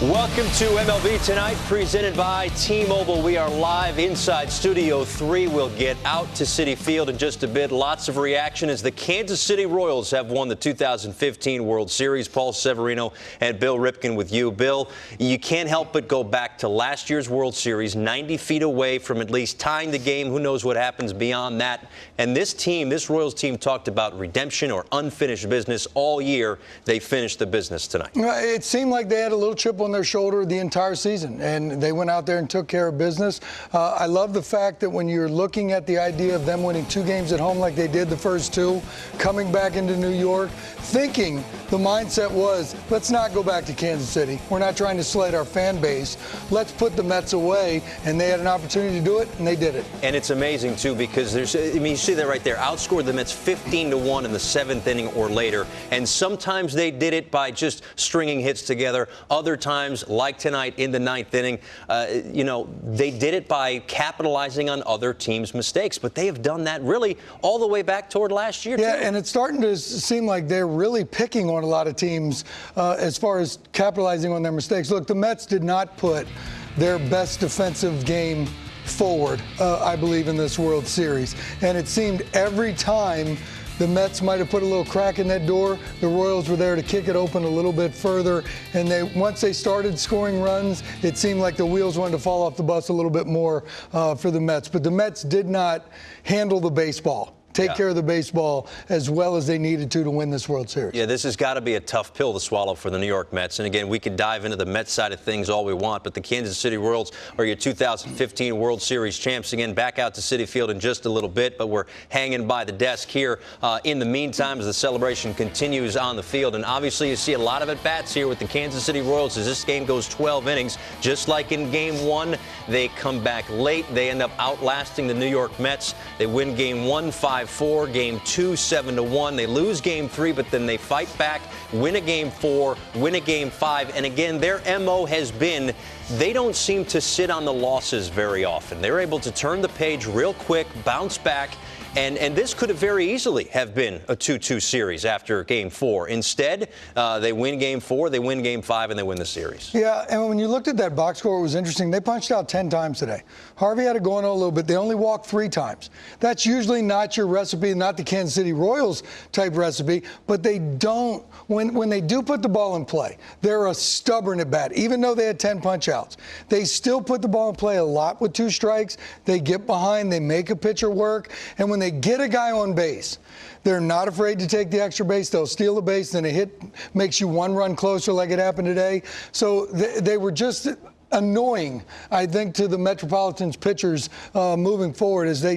Welcome to MLB Tonight, presented by T-Mobile. We are live inside Studio 3. We'll get out to Citi Field in just a bit. Lots of reaction as the Kansas City Royals have won the 2015 World Series. Paul Severino and Bill Ripken with you. Bill, you can't help but go back to last year's World Series, 90 feet away from at least tying the game. Who knows what happens beyond that? And this team, this Royals team, talked about redemption or unfinished business all year. They finished the business tonight. It seemed like they had a little chip on their shoulder the entire season, and they went out there and took care of business. I love the fact that when you're looking at the idea of them winning 2 games at home like they did the first 2, coming back into New York, thinking the mindset was, let's not go back to Kansas City. We're not trying to slight our fan base. Let's put the Mets away, and they had an opportunity to do it, and they did it. And it's amazing, too, because you see that right there. Outscored the Mets 15-1 in the 7th inning or later, and sometimes they did it by just stringing hits together. Other times, like tonight in the 9th inning, they did it by capitalizing on other teams' mistakes. But they have done that really all the way back toward last year, Yeah, too. and it's starting to seem like they're really picking on a lot of teams as far as capitalizing on their mistakes. Look, the Mets did not put their best defensive game forward, I believe, in this World Series. And it seemed every time the Mets might have put a little crack in that door, the Royals were there to kick it open a little bit further. And once they started scoring runs, it seemed like the wheels wanted to fall off the bus a little bit more for the Mets. But the Mets did not handle the baseball. Take care of the baseball as well as they needed to win this World Series. Yeah, this has got to be a tough pill to swallow for the New York Mets. And again, we could dive into the Mets side of things all we want, but the Kansas City Royals are your 2015 World Series champs. Again, back out to Citi Field in just a little bit, but we're hanging by the desk here. In the meantime, as the celebration continues on the field, and obviously you see a lot of at-bats here with the Kansas City Royals as this game goes 12 innings. Just like in Game 1, they come back late. They end up outlasting the New York Mets. They win Game 1, 5-4, Game 2, 7-1. They lose Game 3, but then they fight back, win a Game 4, win a Game 5. And again, their MO has been they don't seem to sit on the losses very often. They're able to turn the page real quick, bounce back. And this could have very easily have been a 2-2 series after Game 4. Instead, they win Game 4, they win Game 5, and they win the series. Yeah, and when you looked at that box score, it was interesting. They punched out 10 times today. Harvey had it going on a little bit. They only walked 3 times. That's usually not your recipe, not the Kansas City Royals type recipe, but they don't. When they do put the ball in play, they're a stubborn at bat. Even though they had 10 punch outs, they still put the ball in play a lot with 2 strikes. They get behind, they make a pitcher work, and when they get a guy on base, they're not afraid to take the extra base. They'll steal the base, then a hit makes you 1 run closer like it happened today. So they were just annoying, I think, to the Metropolitans pitchers moving forward as they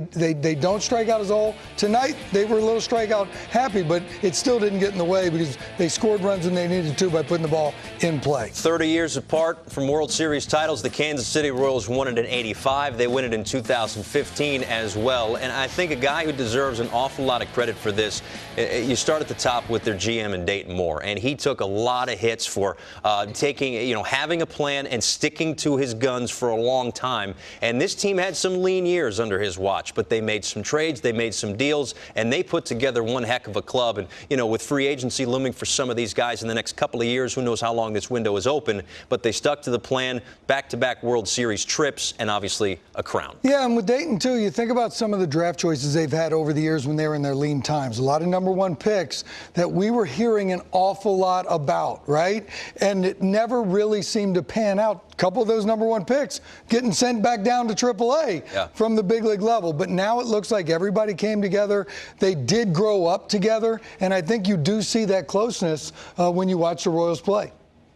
don't strike out as all. Tonight, they were a little strikeout happy, but it still didn't get in the way because they scored runs when they needed to by putting the ball in play. 30 years apart from World Series titles, the Kansas City Royals won it in '85. They win it in 2015 as well. And I think a guy who deserves an awful lot of credit for this, you start at the top with their GM and Dayton Moore. And he took a lot of hits for having a plan and sticking to his guns for a long time. And this team had some lean years under his watch, but they made some trades, they made some deals, and they put together one heck of a club. And, with free agency looming for some of these guys in the next couple of years, who knows how long this window is open, but they stuck to the plan, back-to-back World Series trips, and obviously a crown. Yeah, and with Dayton, too, you think about some of the draft choices they've had over the years when they were in their lean times. A lot of number 1 picks that we were hearing an awful lot about, right? And it never really seemed to pan out. A couple of those number 1 picks getting sent back down to AAA from the big league level. But now it looks like everybody came together. They did grow up together. And I think you do see that closeness when you watch the Royals play.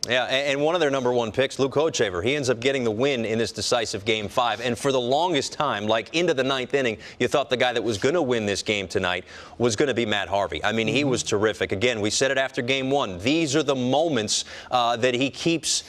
Yeah, and one of their number 1 picks, Luke Hochevar, he ends up getting the win in this decisive Game 5. And for the longest time, like into the 9th inning, you thought the guy that was going to win this game tonight was going to be Matt Harvey. I mean, he was terrific. Again, we said it after Game 1. These are the moments that he keeps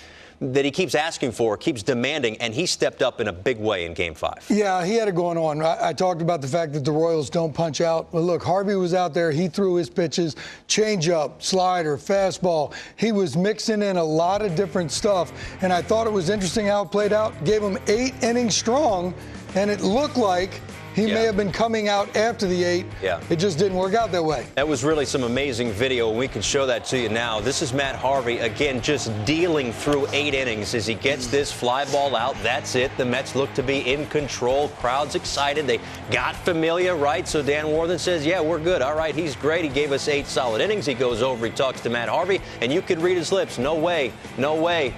asking for, keeps demanding, and he stepped up in a big way in Game 5. Yeah, he had it going on. I talked about the fact that the Royals don't punch out. Well, look, Harvey was out there. He threw his pitches, changeup, slider, fastball. He was mixing in a lot of different stuff, and I thought it was interesting how it played out. Gave him 8 innings strong, and it looked like He may have been coming out after the 8. Yeah. It just didn't work out that way. That was really some amazing video, and we can show that to you now. This is Matt Harvey, again, just dealing through 8 innings as he gets this fly ball out. That's it. The Mets look to be in control. Crowd's excited. They got Familia, right? So Dan Worthen says, yeah, we're good. All right, he's great. He gave us 8 solid innings. He goes over, he talks to Matt Harvey, and you could read his lips. No way, no way.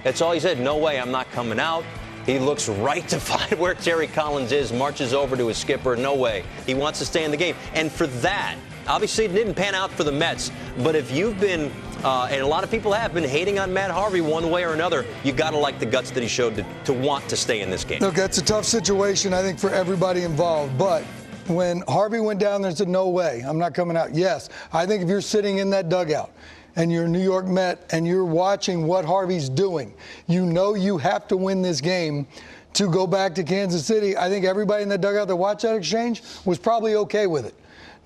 That's all he said. No way, I'm not coming out. He looks right to find where Terry Collins is, marches over to his skipper. No way. He wants to stay in the game. And for that, obviously it didn't pan out for the Mets, but if you've been, and a lot of people have been hating on Matt Harvey one way or another, you got to like the guts that he showed to want to stay in this game. Look, that's a tough situation, I think, for everybody involved. But when Harvey went down there and said, no way, I'm not coming out. Yes, I think if you're sitting in that dugout, and you're a New York Met, and you're watching what Harvey's doing, you know you have to win this game to go back to Kansas City. I think everybody in that dugout that watched that exchange was probably okay with it.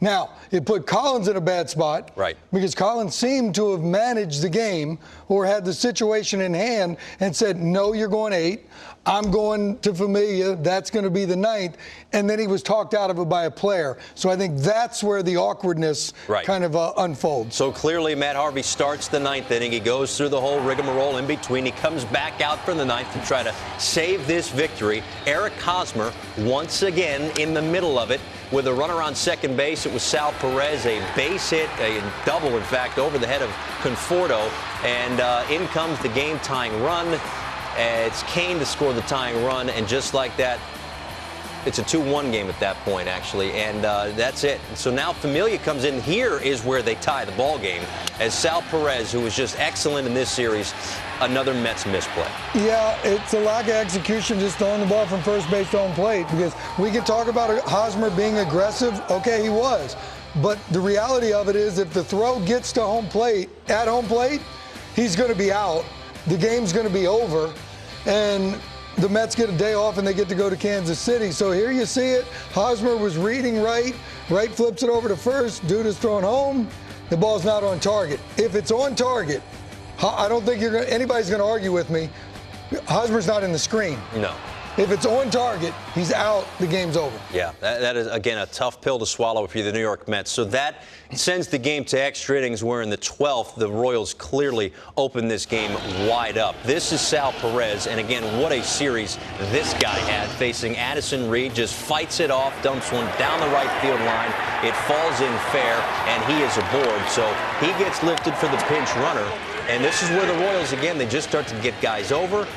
Now, it put Collins in a bad spot. Right. Because Collins seemed to have managed the game or had the situation in hand and said, no, you're going 8. I'm going to Familia. That's going to be the 9th. And then he was talked out of it by a player. So I think that's where the awkwardness kind of unfolds. So clearly Matt Harvey starts the 9th inning. He goes through the whole rigmarole in between. He comes back out for the 9th to try to save this victory. Eric Hosmer once again in the middle of it with a runner on second base. It was Sal Perez, a base hit, a double, in fact, over the head of Conforto. And in comes the game-tying run. It's Kane to score the tying run, and just like that, it's a 2-1 game at that point, actually, and that's it. So now Familia comes in. Here is where they tie the ball game, as Sal Perez, who was just excellent in this series, another Mets misplay. Yeah, it's a lack of execution, just throwing the ball from first base to home plate, because we can talk about Hosmer being aggressive. Okay, he was. But the reality of it is if the throw gets to home plate, at home plate, he's going to be out. The game's going to be over. And the Mets get a day off and they get to go to Kansas City. So here you see it. Hosmer was reading right. Right flips it over to first. Dude is thrown home. The ball's not on target. If it's on target, I don't think anybody's going to argue with me. Hosmer's not in the screen. No. If it's on target, he's out, the game's over. Yeah, that is, again, a tough pill to swallow for the New York Mets. So that sends the game to extra innings, where in the 12th, the Royals clearly open this game wide up. This is Sal Perez, and again, what a series this guy had, facing Addison Reed. Just fights it off, dumps one down the right field line. It falls in fair, and he is aboard. So he gets lifted for the pinch runner. And this is where the Royals, again, they just start to get guys over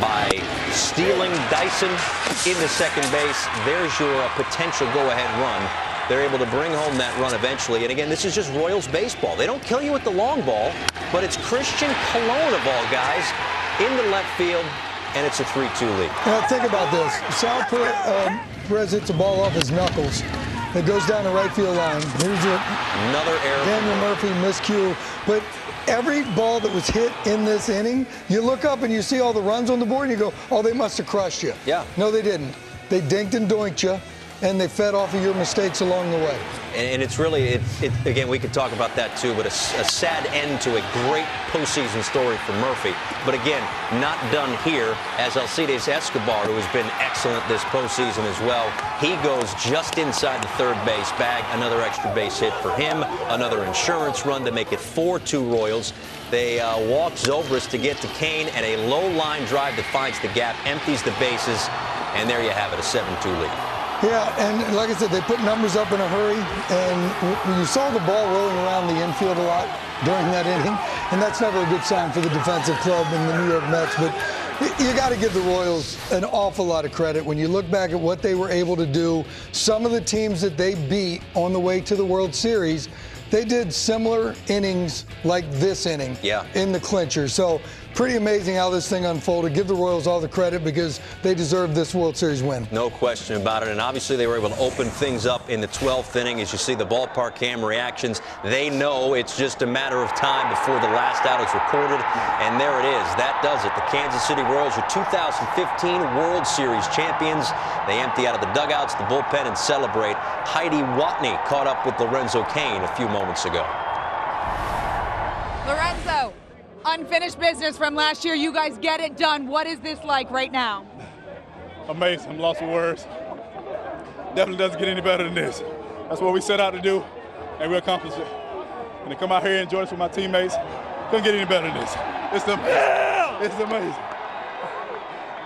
by stealing Dyson into second base. There's your potential go-ahead run. They're able to bring home that run eventually. And again, this is just Royals baseball. They don't kill you with the long ball, but it's Christian Colon of all guys in the left field, and it's a 3-2 lead. Now think about this. Sal Perez hits a ball off his knuckles. It goes down the right field line. Here's another error. Daniel Murphy miscue. But every ball that was hit in this inning, you look up and you see all the runs on the board and you go, oh, they must have crushed you. Yeah. No, they didn't. They dinked and doinked you, and they fed off of your mistakes along the way. And it's really, again, we could talk about that too, but a sad end to a great postseason story for Murphy. But again, not done here, as Alcides Escobar, who has been excellent this postseason as well, he goes just inside the third base bag. Another extra base hit for him, another insurance run to make it 4-2 Royals. They walk Zobrist to get to Kane, and a low line drive that finds the gap, empties the bases, and there you have it, a 7-2 lead. Yeah, and like I said, they put numbers up in a hurry, and you saw the ball rolling around the infield a lot during that inning, and that's never a good sign for the defensive club in the New York Mets. But you got to give the Royals an awful lot of credit. When you look back at what they were able to do, some of the teams that they beat on the way to the World Series, they did similar innings like this inning in the clincher. So pretty amazing how this thing unfolded. Give the Royals all the credit because they deserve this World Series win. No question about it. And obviously they were able to open things up in the 12th inning. As you see the ballpark cam reactions, they know it's just a matter of time before the last out is recorded. And there it is. That does it. The Kansas City Royals are 2015 World Series champions. They empty out of the dugouts, the bullpen, and celebrate. Heidi Watney caught up with Lorenzo Cain a few moments ago. Lorenzo, unfinished business from last year. You guys get it done. What is this like right now? Amazing. I'm lost for words. definitely doesn't get any better than this. That's what we set out to do, and we accomplished it. And to come out here and enjoy this with my teammates, couldn't get any better than this. It's amazing. Yeah! It's amazing.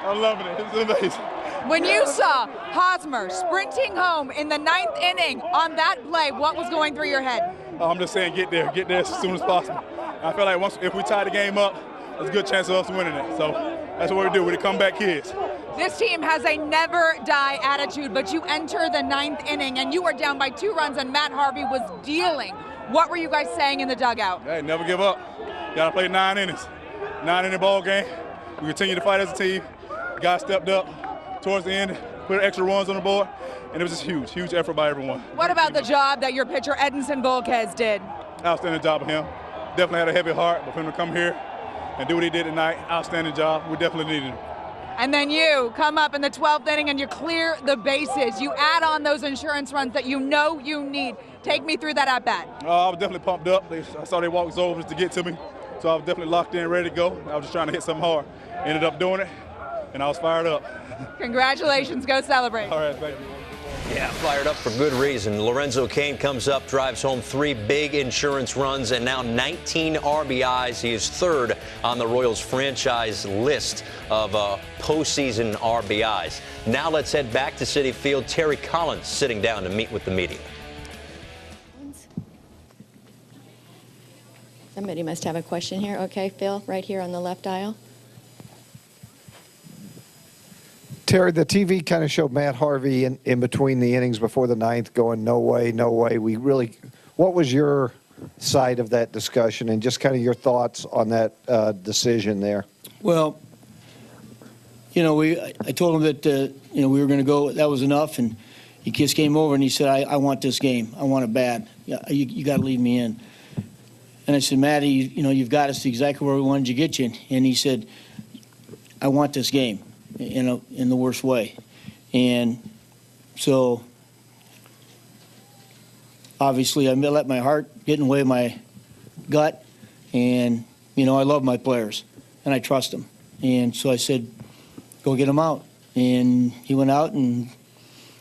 I'm loving it. It's amazing. When you saw Hosmer sprinting home in the 9th inning on that play, what was going through your head? I'm just saying get there as soon as possible. I feel like if we tie the game up, there's a good chance of us winning it. So that's what we do. We're the comeback kids. This team has a never-die attitude, but you enter the 9th inning, and you were down by 2 runs, and Matt Harvey was dealing. What were you guys saying in the dugout? Hey, never give up. Got to play 9 innings. 9-inning ball game. We continue to fight as a team. Guys stepped up towards the end, put extra runs on the board, and it was just huge effort by everyone. What about the job that your pitcher, Edinson Volquez, did? Outstanding job of him. Definitely had a heavy heart, but for him to come here and do what he did tonight, outstanding job. We definitely needed him. And then you come up in the 12th inning and you clear the bases. You add on those insurance runs that you know you need. Take me through that at bat. I was definitely pumped up. I saw they walked overs to get to me, so I was definitely locked in, ready to go. I was just trying to hit something hard. Ended up doing it, and I was fired up. Congratulations. Go celebrate. All right, thank you. Yeah, fired up for good reason. Lorenzo Cain comes up, drives home 3 big insurance runs, and now 19 RBIs. He is 3rd on the Royals franchise list of postseason RBIs. Now let's head back to Citi Field. Terry Collins sitting down to meet with the media. Somebody must have a question here. Okay, Phil, right here on the left aisle. Terry, the TV kind of showed Matt Harvey in between the innings before the 9th going, no way, no way. What was your side of that discussion and just kind of your thoughts on that decision there? Well, I told him that, we were going to go, that was enough, and he just came over and he said, I want this game. I want it bad. You got to leave me in. And I said, Matty, you've got us exactly where we wanted to get you. And he said, I want this game. In the worst way. And so obviously I let my heart get in the way of my gut, and I love my players and I trust them. And so I said, go get them out. And he went out, and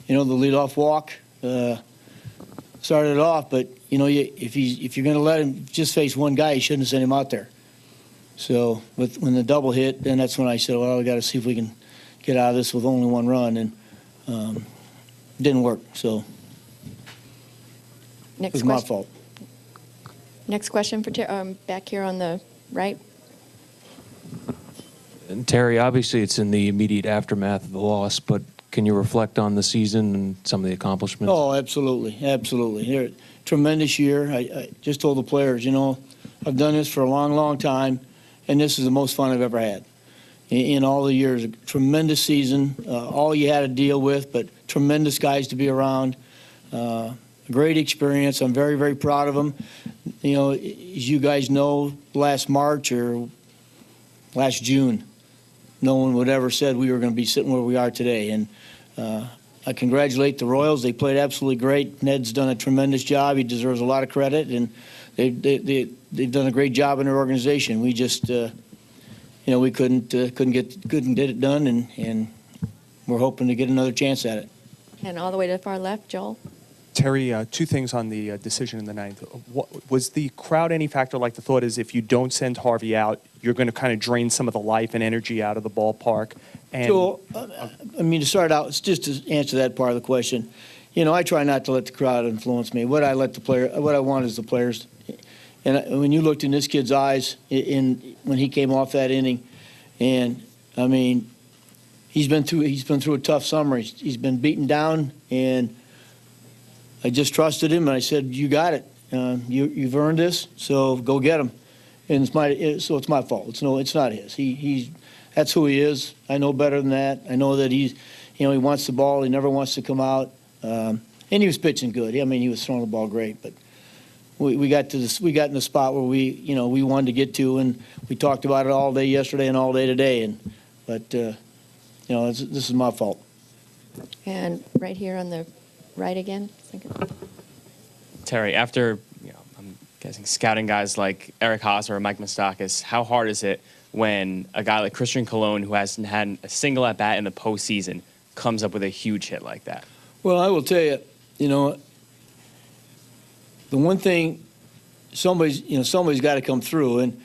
the leadoff walk started it off, but if you're going to let him just face one guy, you shouldn't have sent him out there. So when the double hit, then that's when I said, well, we got to see if we can get out of this with only 1 run, and didn't work. So it was my fault. Next question for back here on the right. And Terry, obviously it's in the immediate aftermath of the loss, but can you reflect on the season and some of the accomplishments? Oh, absolutely. They're a tremendous year. I just told the players, I've done this for a long, long time, and this is the most fun I've ever had. In all the years, a tremendous season, all you had to deal with, but tremendous guys to be around. Great experience. I'm very, very proud of them. As you guys know, last March or last June, no one would ever said we were going to be sitting where we are today. And I congratulate the Royals. They played absolutely great. Ned's done a tremendous job. He deserves a lot of credit, and they've done a great job in their organization. We just we couldn't get it done, and we're hoping to get another chance at it. And all the way to the far left, Joel. Terry, 2 things on the decision in the 9th. Was the crowd any factor? Like the thought is, if you don't send Harvey out, you're going to kind of drain some of the life and energy out of the ballpark. And So, to start out, just to answer that part of the question, I try not to let the crowd influence me. What I want is the players. And when you looked in this kid's eyes when he came off that inning, and he's been through a tough summer. He's been beaten down, and I just trusted him, and I said, "You got it. You've earned this, so go get him." And it's my fault. It's not his. That's who he is. I know better than that. I know that he wants the ball. He never wants to come out. And he was pitching good. He was throwing the ball great, but. We got in the spot where we wanted to get to, and we talked about it all day yesterday and all day today. But this is my fault. And right here on the right again. Terry, after I'm guessing scouting guys like Eric Hosmer or Mike Moustakas, how hard is it when a guy like Christian Colon, who hasn't had a single at bat in the postseason, comes up with a huge hit like that? Well, I will tell you, the one thing somebody's got to come through, and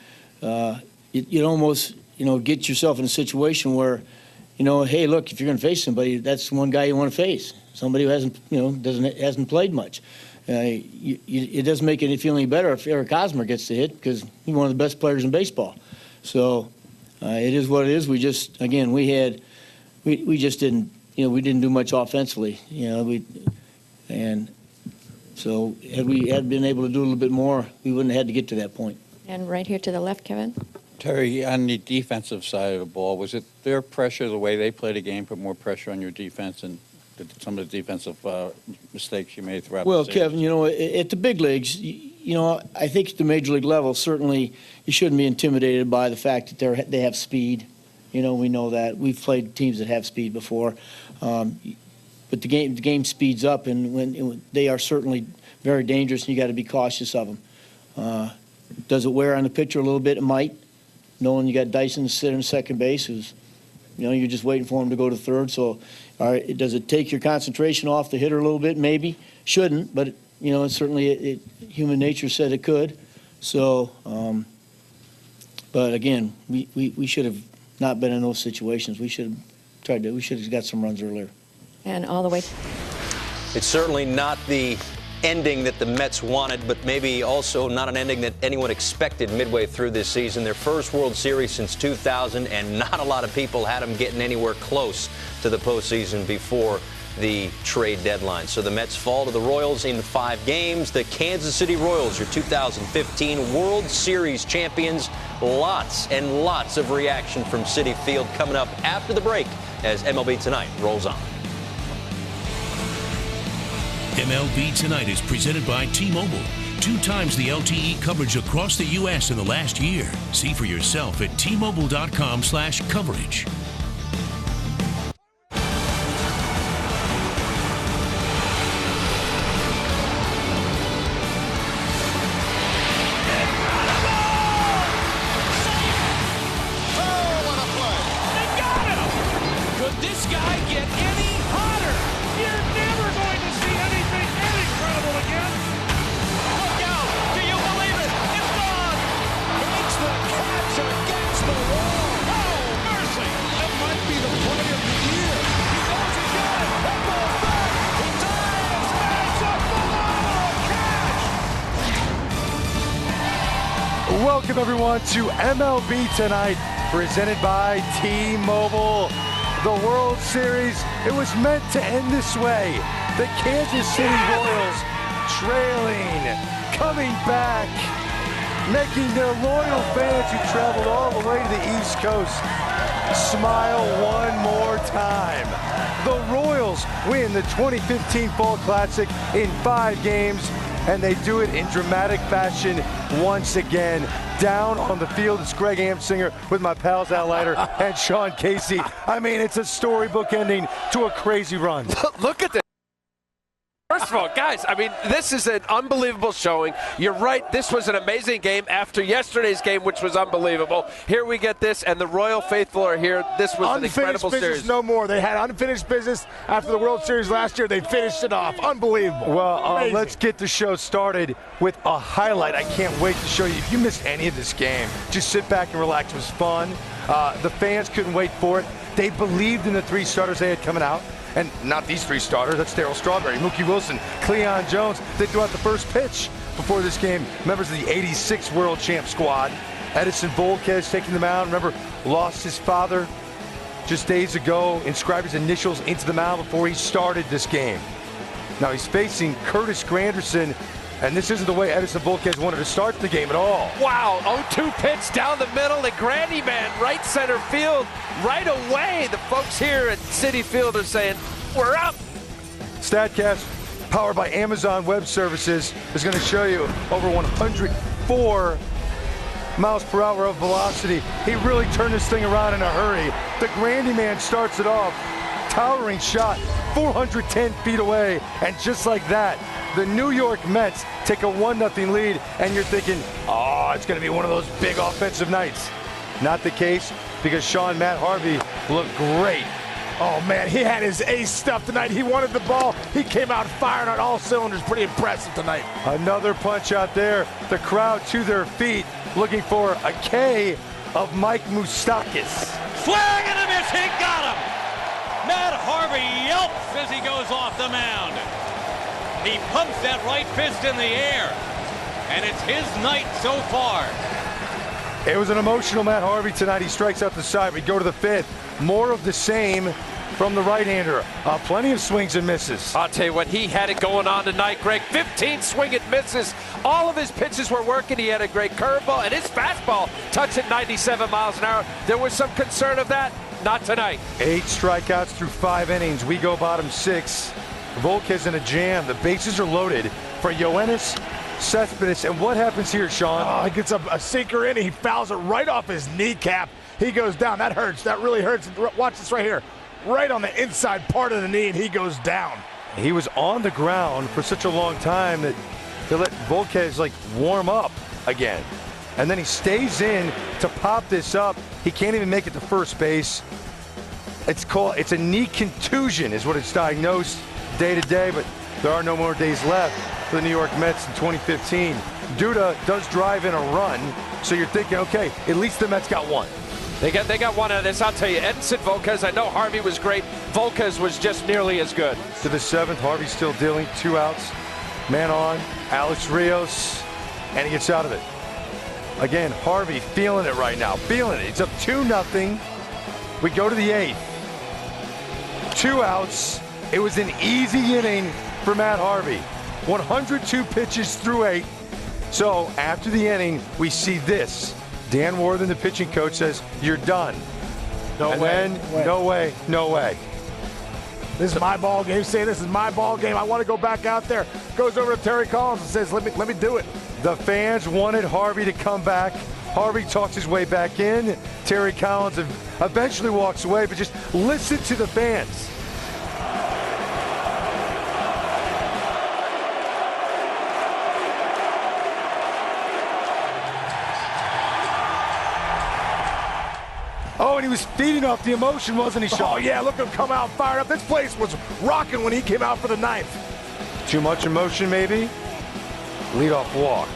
you almost get yourself in a situation where, hey, look, if you're going to face somebody, that's one guy you want to face. Somebody who hasn't played much. It doesn't make it feel any better if Eric Hosmer gets the hit because he's one of the best players in baseball. So it is what it is. We just didn't we didn't do much offensively. And so had we been able to do a little bit more, we wouldn't have had to get to that point. And right here to the left, Kevin. Terry, on the defensive side of the ball, was it their pressure, the way they played the game, put more pressure on your defense and some of the defensive mistakes you made throughout the season? Kevin, at the big leagues, I think at the major league level, certainly you shouldn't be intimidated by the fact that they have speed. We know that. We've played teams that have speed before. But the game speeds up, and when they are certainly very dangerous, and you got to be cautious of them. Does it wear on the pitcher a little bit? It might. Knowing you got Dyson sitting in second base, who's, you're just waiting for him to go to third. So, all right, does it take your concentration off the hitter a little bit? Maybe. Shouldn't, but certainly human nature said it could. So, but again, we should have not been in those situations. We should have got some runs earlier. And all the way. It's certainly not the ending that the Mets wanted, but maybe also not an ending that anyone expected midway through this season. Their first World Series since 2000, and not a lot of people had them getting anywhere close to the postseason before the trade deadline. So the Mets fall to the Royals in 5 games. The Kansas City Royals, your 2015 World Series champions. Lots and lots of reaction from Citi Field coming up after the break as MLB Tonight rolls on. MLB Tonight is presented by T-Mobile. 2 times the LTE coverage across the U.S. in the last year. See for yourself at T-Mobile.com/coverage. Welcome, everyone, to MLB Tonight, presented by T-Mobile. The World Series, it was meant to end this way. The Kansas City Royals trailing, coming back, making their loyal fans who traveled all the way to the East Coast smile one more time. The Royals win the 2015 Fall Classic in 5 games, and they do it in dramatic fashion once again. Down on the field, it's Greg Amsinger with my pals Al Leiter and Sean Casey. I mean, it's a storybook ending to a crazy run. Look at this. First of all, guys, I mean, this is an unbelievable showing. You're right, this was an amazing game after yesterday's game, which was unbelievable. Here we get this, and the Royal Faithful are here. This was an incredible series. No more. They had unfinished business after the World Series last year. They finished it off. Unbelievable. Well, let's get the show started with a highlight. I can't wait to show you. If you missed any of this game, just sit back and relax. It was fun. The fans couldn't wait for it. They believed in the 3 starters they had coming out. And not these 3 starters, that's Darryl Strawberry, Mookie Wilson, Cleon Jones. They threw out the first pitch before this game. Members of the '86 World Champ squad. Edison Volquez taking the mound. Remember, lost his father just days ago, inscribed his initials into the mound before he started this game. Now he's facing Curtis Granderson, and this isn't the way Edison Volquez wanted to start the game at all. Wow, 0-2 pitch down the middle, the Grandy man, right center field, right away. The folks here at Citi Field are saying, we're up. StatCast, powered by Amazon Web Services, is going to show you over 104 miles per hour of velocity. He really turned this thing around in a hurry. The Grandy man starts it off. Towering shot, 410 feet away, and just like that, the New York Mets take a 1-0 lead, and you're thinking, oh, it's going to be one of those big offensive nights. Not the case, because Matt Harvey looked great Oh, man, he had his ace stuff tonight. He wanted the ball. He came out firing on all cylinders. Pretty impressive tonight. Another punch out there. The crowd to their feet looking for a K of Mike Moustakas. Swing and a miss. He got him. Matt Harvey yelps as he goes off the mound. He pumps that right fist in the air, and it's his night so far. It was an emotional Matt Harvey tonight. He strikes out the side. We go to the fifth. More of the same from the right-hander. Plenty of swings and misses. I'll tell you what, he had it going on tonight, Greg. 15 swing and misses. All of his pitches were working. He had a great curveball, and his fastball touching 97 miles an hour. There was some concern of that. Not tonight. 8 strikeouts through 5 innings. We go bottom 6. Volquez in a jam. The bases are loaded for Yoenis Cespedes. And what happens here, Sean? Oh, he gets a sinker in. He fouls it right off his kneecap. He goes down. That hurts. That really hurts. Watch this right here. Right on the inside part of the knee, and he goes down. He was on the ground for such a long time that they let Volquez warm up again. And then he stays in to pop this up. He can't even make it to first base. It's a knee contusion is what it's diagnosed day to day, but there are no more days left for the New York Mets in 2015. Duda does drive in a run, so you're thinking, okay, at least the Mets got one. They got one out of this. I'll tell you, Edinson Volquez, I know Harvey was great. Volquez was just nearly as good. To the 7th, Harvey's still dealing. 2 outs. Man on, Alex Rios, and he gets out of it. Again, Harvey feeling it right now. Feeling it. It's up 2-0. We go to the 8th. 2 outs. It was an easy inning for Matt Harvey. 102 pitches through 8. So after the inning, we see this. Dan Worthen, the pitching coach, says, "You're done." No way. No way. No way. This is my ball game. Say this is my ball game. I want to go back out there. Goes over to Terry Collins and says, let me do it. The fans wanted Harvey to come back. Harvey talks his way back in. Terry Collins eventually walks away, but just listen to the fans. Oh, and he was feeding off the emotion, wasn't he, Sean? Oh, yeah, look at him come out fired up. This place was rocking when he came out for the 9th. Too much emotion, maybe? Leadoff walk.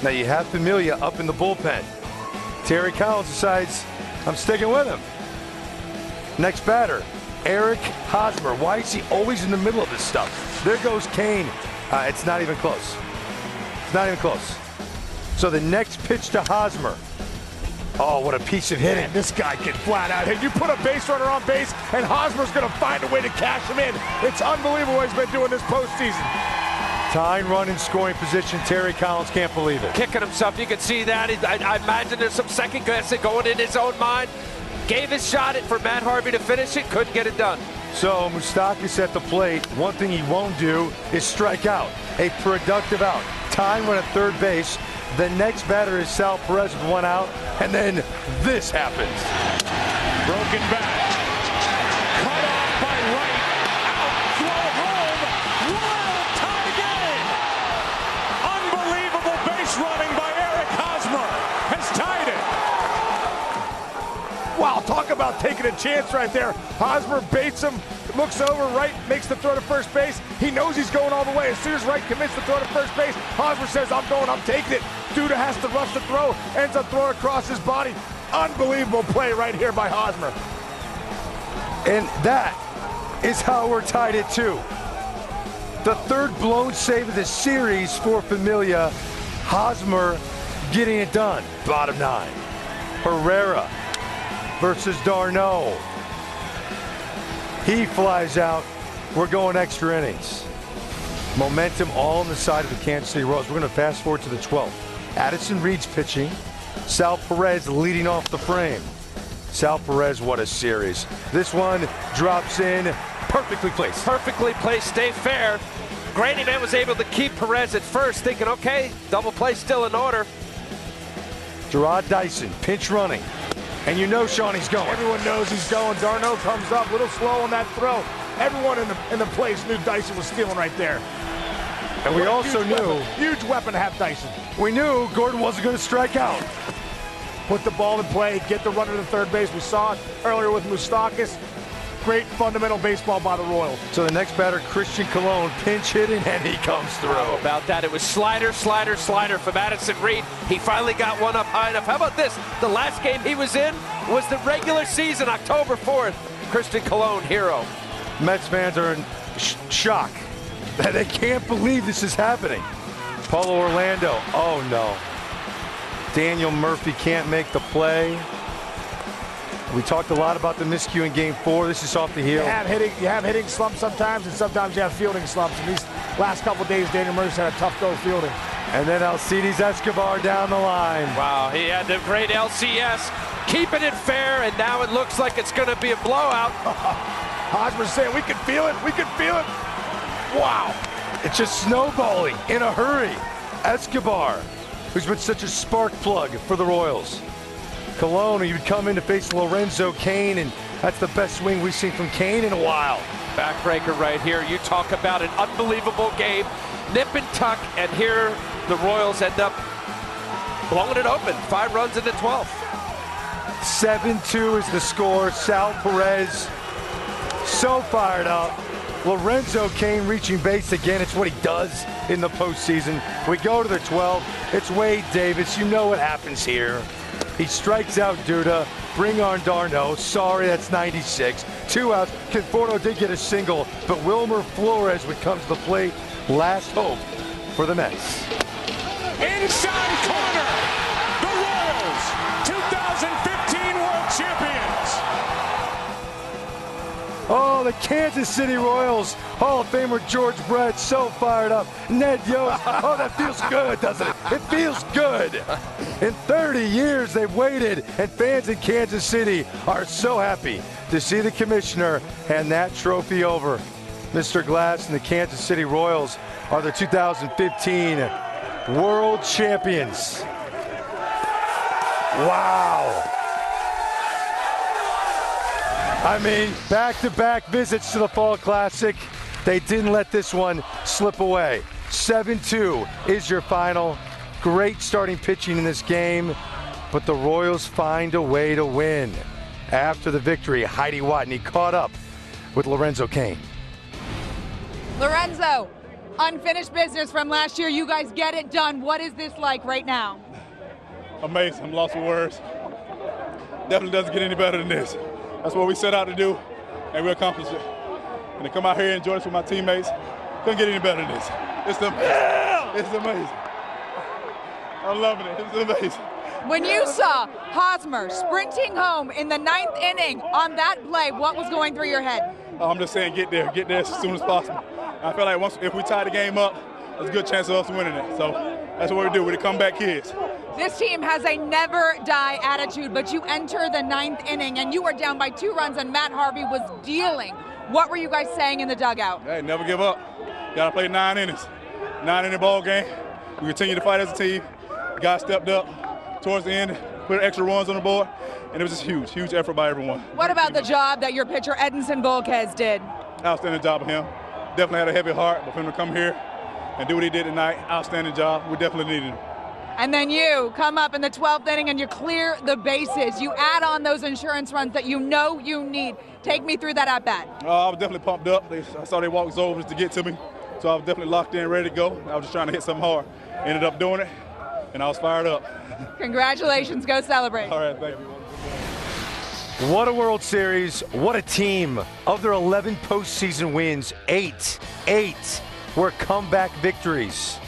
Now you have Familia up in the bullpen. Terry Collins decides, I'm sticking with him. Next batter, Eric Hosmer. Why is he always in the middle of this stuff? There goes Kane. It's not even close. It's not even close. So the next pitch to Hosmer. Oh, what a piece of hitting. Man, this guy can flat out hit. You put a base runner on base, and Hosmer's going to find a way to cash him in. It's unbelievable what he's been doing this postseason. Tying run in scoring position. Terry Collins can't believe it. Kicking himself. You can see that. I imagine there's some second guessing going in his own mind. Gave his shot for Matt Harvey to finish it. Couldn't get it done. So Moustakas at the plate. One thing he won't do is strike out. A productive out. Tying run at third base. The next batter is Sal Perez with 1 out, and then this happens. Broken back. Cut off by right. Out, throw home. Wild tie game. Unbelievable base running by Eric Hosmer has tied it. Wow, talk about taking a chance right there. Hosmer baits him, looks over, right, makes the throw to first base. He knows he's going all the way. As soon as Wright commits the throw to first base, Hosmer says, I'm going, I'm taking it. Duda has to rush the throw, ends up throwing across his body. Unbelievable play right here by Hosmer. And that is how we're tied at 2. The third blown save of the series for Familia. Hosmer getting it done. Bottom 9. Herrera versus d'Arnaud. He flies out. We're going extra innings. Momentum all on the side of the Kansas City Royals. We're going to fast forward to the 12th. Addison Reed's pitching. Sal Perez leading off the frame. Sal Perez, what a series. This one drops in perfectly placed. Perfectly placed, stay fair. Granny Man was able to keep Perez at first, thinking, okay, double play still in order. Gerard Dyson, pinch running. And you know Shawnee's going. Everyone knows he's going. d'Arnaud comes up, a little slow on that throw. Everyone in the place knew Dyson was stealing right there. And we also knew... Huge weapon to have Dyson. We knew Gordon wasn't going to strike out. Put the ball in play, get the runner to third base. We saw it earlier with Moustakas. great fundamental baseball by the Royals. So the next batter, Christian Colon, pinch hitting, and he comes through. How about that? It was slider, slider, slider for Madison Reed. He finally got one up high enough. How about this? The last game he was in was the regular season, October 4th. Christian Colon, hero. Mets fans are in shock. They can't believe this is happening. Paulo Orlando, oh no. Daniel Murphy can't make the play. We talked a lot about the miscue in Game 4. This is off the heel. You have hitting slumps sometimes, and sometimes you have fielding slumps. And these last couple of days, Daniel Murphy's had a tough go fielding. And then Alcides Escobar down the line. Wow, he had the great LCS, keeping it fair, and now it looks like it's going to be a blowout. Hosmer's saying, we can feel it, we can feel it. Wow, it's just snowballing in a hurry. Escobar, who's been such a spark plug for the Royals. Colon, he would come in to face Lorenzo Cain, and that's the best swing we've seen from Cain in a while. Backbreaker right here. You talk about an unbelievable game. Nip and tuck, and here the Royals end up blowing it open. 5 runs in the 12th. 7-2 is the score. Sal Perez so fired up. Lorenzo Cain reaching base again. It's what he does in the postseason. We go to the 12th. It's Wade Davis. You know what happens here. He strikes out Duda. Bring on Darno. Sorry, that's 96. 2 outs. Conforto did get a single, but Wilmer Flores would come to the plate. Last hope for the Mets. Inside corner, the Royals, 2015 World Champions. Oh, the Kansas City Royals. Hall of Famer George Brett so fired up. Ned Yost. Oh, that feels good, doesn't it? It feels good. In 30 years, they've waited, and fans in Kansas City are so happy to see the commissioner hand that trophy over. Mr. Glass and the Kansas City Royals are the 2015 World Champions. Wow. I mean, back-to-back visits to the Fall Classic. They didn't let this one slip away. 7-2 is your final. Great starting pitching in this game, but the Royals find a way to win. After the victory, Heidi Watney caught up with Lorenzo Cain. Lorenzo, unfinished business from last year. You guys get it done. What is this like right now? Amazing. I'm lost for words. Definitely doesn't get any better than this. That's what we set out to do, and we accomplished it. And to come out here and enjoy this with my teammates, couldn't get any better than this. It's amazing. I'm loving it. It's amazing. When you saw Hosmer sprinting home in the 9th inning on that play, what was going through your head? I'm just saying get there as soon as possible. I feel like if we tie the game up, there's a good chance of us winning it. So that's what we do. We're the comeback kids. This team has a never-die attitude, but you enter the 9th inning, and you were down by 2 runs, and Matt Harvey was dealing. What were you guys saying in the dugout? Hey, never give up. Got to play 9 innings. 9-inning ball game. We continue to fight as a team. The guys stepped up towards the end, put extra runs on the board, and it was just huge effort by everyone. What about the job that your pitcher, Edinson Volquez, did? Outstanding job of him. Definitely had a heavy heart, but for him to come here and do what he did tonight, outstanding job. We definitely needed him. And then you come up in the 12th inning and you clear the bases. You add on those insurance runs that you know you need. Take me through that at bat. I was definitely pumped up. I saw they walk overs to get to me, so I was definitely locked in, ready to go. I was just trying to hit something hard. Ended up doing it, and I was fired up. Congratulations. Go celebrate. All right, thank you. What a World Series. What a team. Of their 11 postseason wins, 8 were comeback victories.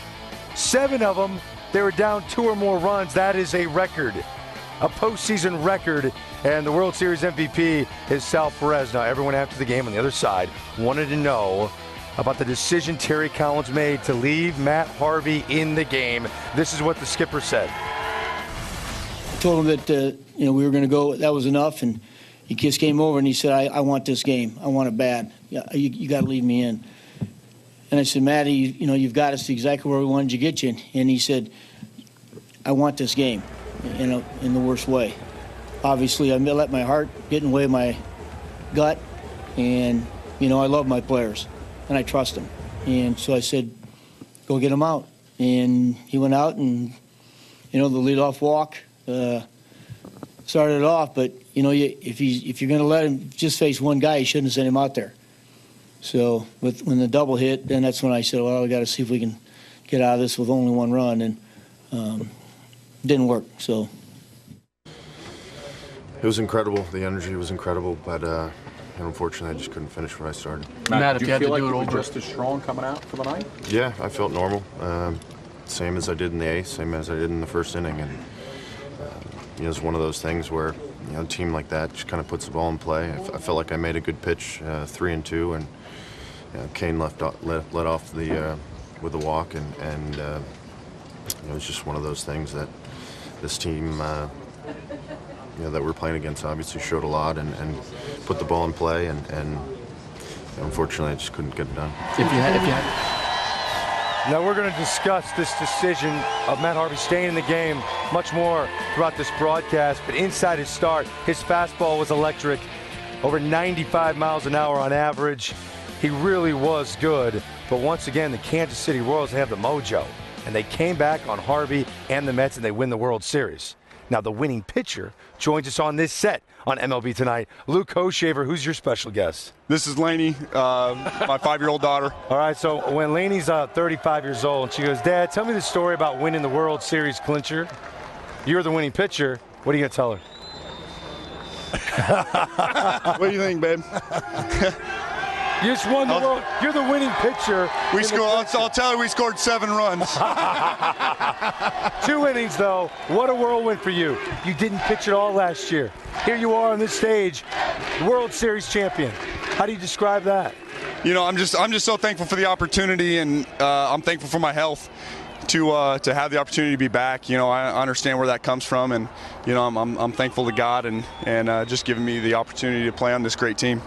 7 of them, they were down 2 or more runs. That is a record, a postseason record. And the World Series MVP is Sal Perez. Now, everyone after the game on the other side wanted to know about the decision Terry Collins made to leave Matt Harvey in the game. This is what the skipper said. I told him that we were going to go. That was enough, and he just came over and he said, "I want this game. I want it bad. Yeah, you got to leave me in." And I said, "Matty, you've got us exactly where we wanted to get you." And he said, "I want this game, in the worst way." Obviously, I let my heart get in the way of my gut, and I love my players, and I trust them. And so I said, "Go get them out." And he went out, and the leadoff walk started it off. But you know, if you're going to let him just face one guy, you shouldn't have sent him out there. So when the double hit, then that's when I said, well, we got to see if we can get out of this with only one run, and didn't work. So it was incredible. The energy was incredible, but unfortunately, I just couldn't finish what I started. Matt, if you had to do it over, just as strong coming out for the night? Yeah, I felt normal. Same as I did in the eighth, same as I did in the first inning, and you know, it's one of those things where, you know, a team like that just kind of puts the ball in play. I felt like I made a good pitch, 3-2, and Kane let off the with the walk, and you know, it's just one of those things that this team, you know, that we're playing against, obviously showed a lot and put the ball in play, and unfortunately, I just couldn't get it done. Now we're going to discuss this decision of Matt Harvey staying in the game much more throughout this broadcast, but inside his start, his fastball was electric, over 95 miles an hour on average. He really was good, but once again, the Kansas City Royals have the mojo, and they came back on Harvey and the Mets, and they win the World Series. Now the winning pitcher joins us on this set on MLB Tonight. Luke Koshaver, who's your special guest? This is Lainey, my 5-year-old daughter. All right, so when Lainey's 35 years old, and she goes, Dad, tell me the story about winning the World Series clincher. You're the winning pitcher. What are you going to tell her? What do you think, babe? You just won the world. You're the winning pitcher. I'll tell you, we scored 7 runs. 2 innings, though. What a whirlwind for you. You didn't pitch at all last year. Here you are on this stage, World Series champion. How do you describe that? You know, I'm just so thankful for the opportunity, and I'm thankful for my health to have the opportunity to be back. You know, I understand where that comes from, and you know, I'm thankful to God and just giving me the opportunity to play on this great team.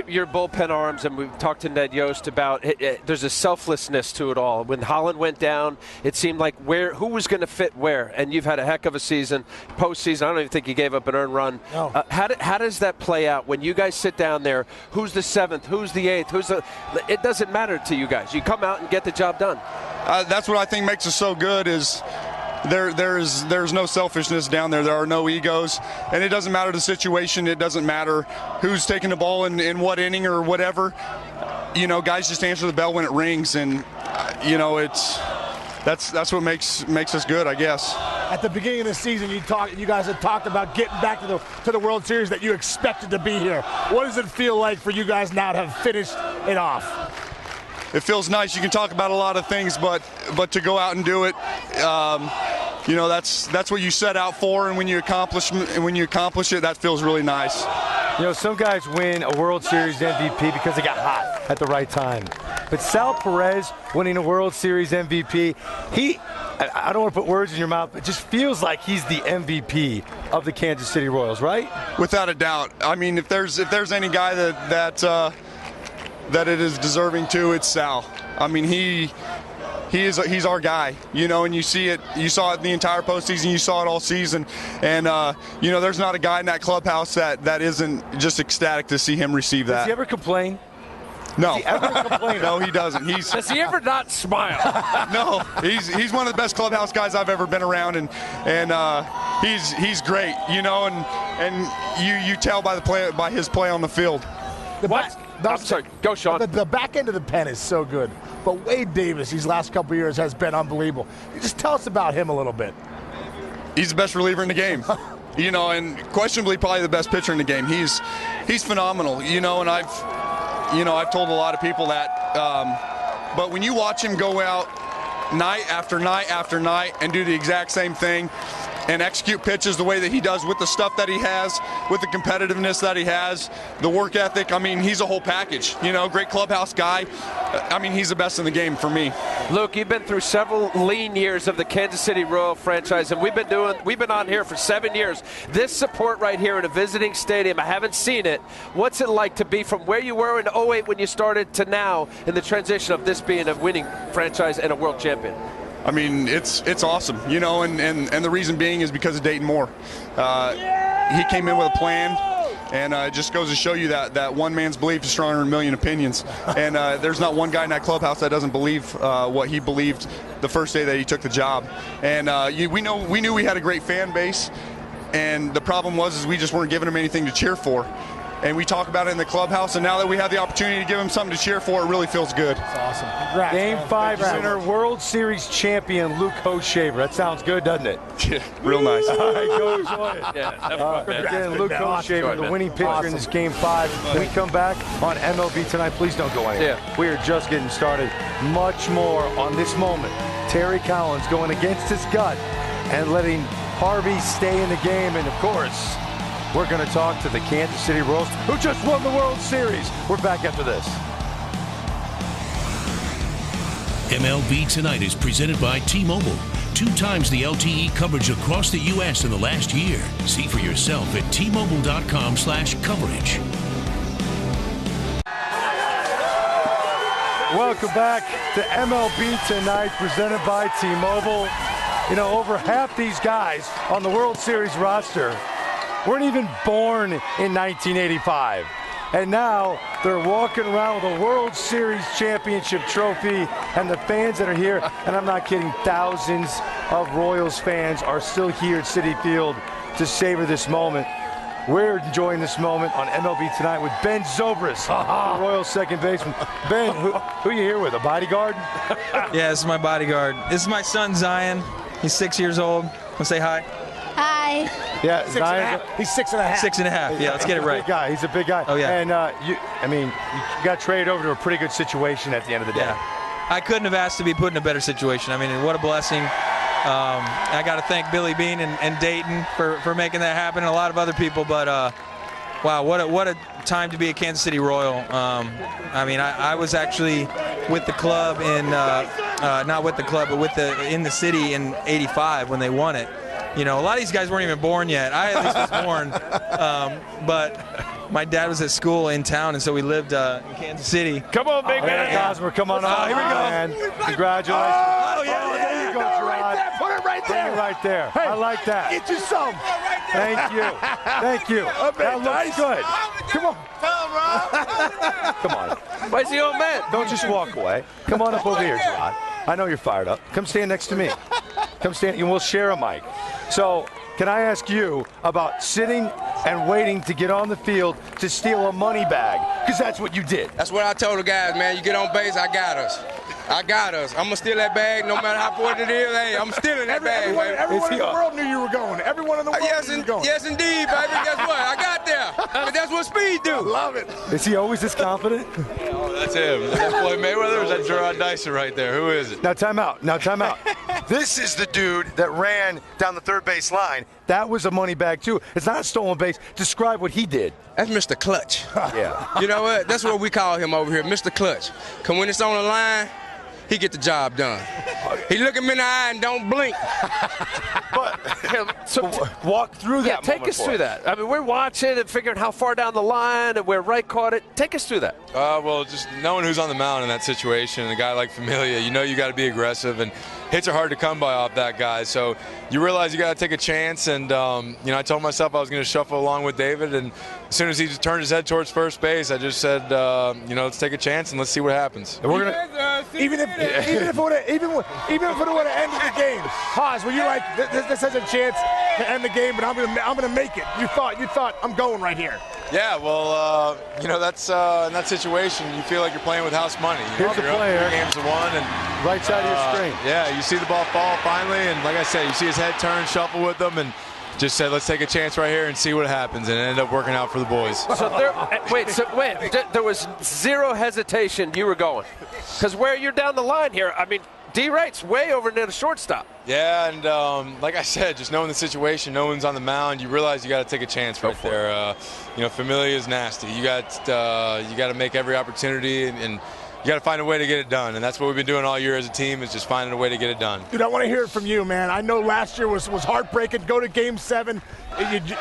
Your bullpen arms, and we've talked to Ned Yost about there's a selflessness to it all. When Holland went down, it seemed like who was going to fit where, and you've had a heck of a season, postseason. I don't even think you gave up an earned run. No. How does that play out when you guys sit down there? Who's the 7th? Who's the 8th? It doesn't matter to you guys. You come out and get the job done. That's what I think makes us so good is there's no selfishness down there. There are no egos, and it doesn't matter the situation. It doesn't matter who's taking the ball in what inning or whatever. You know, guys just answer the bell when it rings, and you know, that's what makes us good, I guess. At the beginning of the season, you guys had talked about getting back to the World Series, that you expected to be here. What does it feel like for you guys now to have finished it off? It feels nice. You can talk about a lot of things, but to go out and do it, you know, that's what you set out for, and when you accomplish it, that feels really nice. You know, some guys win a World Series MVP because they got hot at the right time. But Sal Perez winning a World Series MVP, I don't want to put words in your mouth, but it just feels like he's the MVP of the Kansas City Royals, right? Without a doubt. I mean, if there's any guy that it is deserving to, it's Sal. I mean, he's our guy, you know, and you see it. You saw it in the entire postseason. You saw it all season, and you know, there's not a guy in that clubhouse that isn't just ecstatic to see him receive that. Does he ever complain? No. Does he ever complain? No, he doesn't. Does he ever not smile? No, he's one of the best clubhouse guys I've ever been around, and he's great, you know, and you tell by his play on the field. I'm sorry. Go, Sean. The back end of the pen is so good, but Wade Davis these last couple of years has been unbelievable. Just tell us about him a little bit. He's the best reliever in the game. You know, and questionably probably the best pitcher in the game. He's phenomenal, you know, and I've told a lot of people that. But when you watch him go out night after night after night and do the exact same thing and execute pitches the way that he does with the stuff that he has, with the competitiveness that he has, the work ethic, I mean, he's a whole package. You know, great clubhouse guy. I mean, he's the best in the game for me. Luke, you've been through several lean years of the Kansas City Royal franchise, and we've been on here for 7 years. This support right here in a visiting stadium, I haven't seen it. What's it like to be from where you were in 08 when you started to now in the transition of this being a winning franchise and a world champion? I mean, it's awesome, you know, and the reason being is because of Dayton Moore. He came in with a plan, and it just goes to show you that one man's belief is stronger than a million opinions. And there's not one guy in that clubhouse that doesn't believe what he believed the first day that he took the job. And we knew we had a great fan base. and the problem was we just weren't giving them anything to cheer for. And we talk about it in the clubhouse, and now that we have the opportunity to give them something to cheer for, it really feels good. That's awesome. Congrats, Game man. 5 Congrats. winner, World Series champion Luke Hochshaver. That sounds good, doesn't it? Yeah, real nice. All right, go enjoy it. Yeah, have fun, man. Again, Luke Hochshaver, the winning pitcher in this Game 5. When we come back on MLB Tonight, please don't go anywhere. Yeah. We are just getting started. Much more on this moment. Terry Collins going against his gut and letting Harvey stay in the game. And, of course, we're going to talk to the Kansas City Royals, who just won the World Series. We're back after this. MLB Tonight is presented by T-Mobile. 2 times the LTE coverage across the U.S. in the last year. See for yourself at T-Mobile.com/coverage. Welcome back to MLB Tonight, presented by T-Mobile. You know, over half these guys on the World Series roster weren't even born in 1985. And now they're walking around with a World Series championship trophy, and the fans that are here, and I'm not kidding, thousands of Royals fans are still here at Citi Field to savor this moment. We're enjoying this moment on MLB Tonight with Ben Zobrist, the Royals second baseman. Ben, who are you here with, a bodyguard? Yeah, this is my bodyguard. This is my son, Zion. He's 6 years old. Want to say hi? Hi. Yeah, Zion. He's 6.5. 6.5. Yeah, let's get it right. Big guy. He's a big guy. Oh, yeah. And, you got traded over to a pretty good situation at the end of the day. Yeah. I couldn't have asked to be put in a better situation. I mean, what a blessing. I got to thank Billy Bean and Dayton for making that happen, and a lot of other people. But wow, what a time to be a Kansas City Royal. I mean, I was actually with the club in not with the club, but in the city in '85 when they won it. You know, a lot of these guys weren't even born yet. I at least was born, but my dad was at school in town, and so we lived in Kansas City. Come on, big man. Cosmer, come on up. Here we go. Man. Congratulations. Oh, yeah, there you go, Gerard. Put it right there. Put it right there. Hey, I like that. Get you some. Thank you. Thank you. That looks good. Come on. Come on. Where's the old man? Don't just walk away. Come on up over here, Gerard. I know you're fired up. Come stand next to me. Come stand, and we'll share a mic. So, can I ask you about sitting and waiting to get on the field to steal a money bag? Because that's what you did. That's what I told the guys, man. You get on base, I got us. I got us. I'm going to steal that bag no matter how important it is. Hey, I'm stealing that bag, baby. Everyone in the world knew you were going. Everyone in the world knew you were going. Yes, indeed, baby. Guess what? I got there. But that's what speed do. I love it. Is he always this confident? Oh, that's him. Is that Floyd Mayweather or is that Gerard Dyson right there? Who is it? Now, time out. This is the dude that ran down the third base line. That was a money bag, too. It's not a stolen base. Describe what he did. That's Mr. Clutch. Yeah. You know what? That's what we call him over here, Mr. Clutch. Because when it's on the line, he get the job done. He look him in the eye and don't blink. But so walk through that. Yeah, take us through that. I mean, we're watching and figuring how far down the line and where Wright caught it. Take us through that. Well, just knowing who's on the mound in that situation, a guy like Familia, you know you got to be aggressive, and hits are hard to come by off that guy. So you realize you got to take a chance, and I told myself I was going to shuffle along with David, and as soon as he turned his head towards first base, I just said, let's take a chance and let's see what happens. And we're gonna even if it would have ended the game, Haas, were you like, this has a chance to end the game, but I'm gonna make it? You thought I'm going right here. Yeah, well, that's in that situation, you feel like you're playing with house money. Here's the player. 3 games to 1, and right side of your screen. Yeah, you see the ball fall finally, and like I said, you see his head turn, shuffle with them, and just said, let's take a chance right here and see what happens, and it ended up working out for the boys. So there was zero hesitation. You were going, because where you're down the line here, I mean, D. Wright's way over near the shortstop. Yeah, and like I said, just knowing the situation, no one's on the mound, you realize you got to take a chance right there. Familia is nasty. You got to make every opportunity, and you got to find a way to get it done, and that's what we've been doing all year as a team, is just finding a way to get it done. Dude, I want to hear it from you, man. I know last year was heartbreaking. Go to Game 7.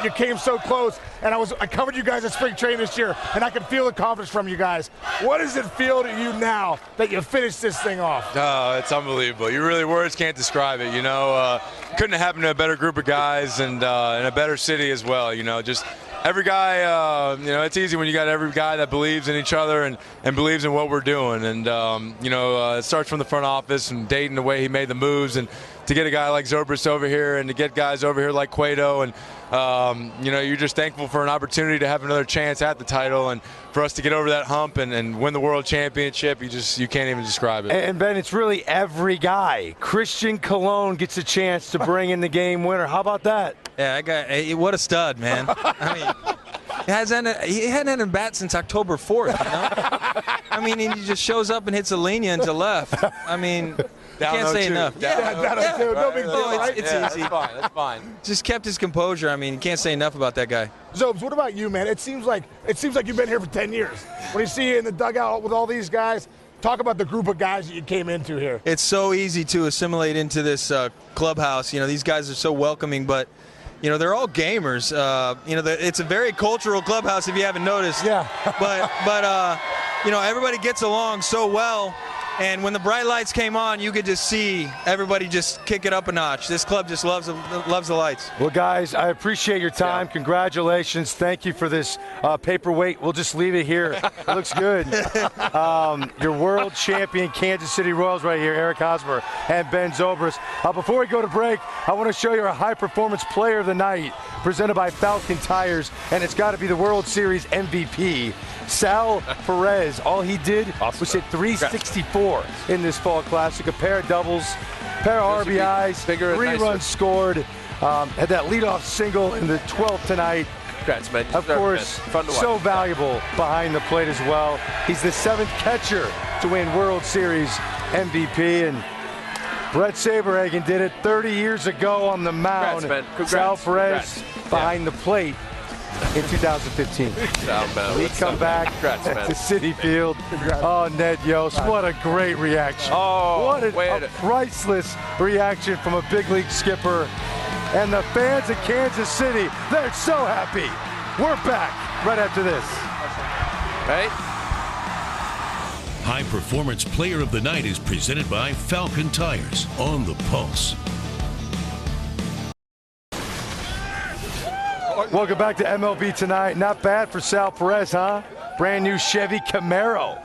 You came so close, and I covered you guys at spring training this year, and I can feel the confidence from you guys. What does it feel to you now that you finished this thing off? Oh, it's unbelievable. Words can't describe it. Couldn't have happened to a better group of guys and in a better city as well. Just every guy. It's easy when you got every guy that believes in each other and believes in what we're doing. And it starts from the front office and Dayton, the way he made the moves, and to get a guy like Zobrist over here and to get guys over here like Cueto and You know, you're just thankful for an opportunity to have another chance at the title, and for us to get over that hump and win the world championship. You can't even describe it. And Ben, it's really every guy. Christian Colon gets a chance to bring in the game winner. How about that? Yeah, what a stud, man. I mean, he hadn't had a bat since October 4th, you know? I mean, he just shows up and hits a lenient to left. I mean, can't say enough. No big deal, right? It's easy. That's fine. Just kept his composure. I mean, you can't say enough about that guy. Zobes, what about you, man? It seems like you've been here for 10 years. When you see you in the dugout with all these guys, talk about the group of guys that you came into here. It's so easy to assimilate into this clubhouse. You know, these guys are so welcoming, but you know, they're all gamers. You know, it's a very cultural clubhouse if you haven't noticed. Yeah. but you know, everybody gets along so well. And when the bright lights came on, you could just see everybody just kick it up a notch. This club just loves the lights. Well, guys, I appreciate your time. Yeah. Congratulations. Thank you for this paperweight. We'll just leave it here. It looks good. Your world champion Kansas City Royals right here, Eric Hosmer and Ben Zobrist. Before we go to break, I want to show you our high-performance player of the night presented by Falcon Tires, and it's got to be the World Series MVP, Sal Perez. All he did was hit 364 in this Fall Classic, a pair of doubles, pair of RBIs, 3 runs scored, had that leadoff single in the 12th tonight. Congrats, man. Of course, so valuable behind the plate as well. He's the 7th catcher to win World Series MVP, and Brett Saberhagen did it 30 years ago on the mound. Congrats, man. Sal Perez behind the plate in 2015. We come back to Citi Field. Oh, Ned Yost, what a great reaction. Oh, what a priceless reaction from a big league skipper. And the fans of Kansas City, they're so happy. We're back right after this. Right? High Performance Player of the Night is presented by Falcon Tires on the Pulse. Welcome back to MLB Tonight. Not bad for Sal Perez, huh? Brand new Chevy Camaro.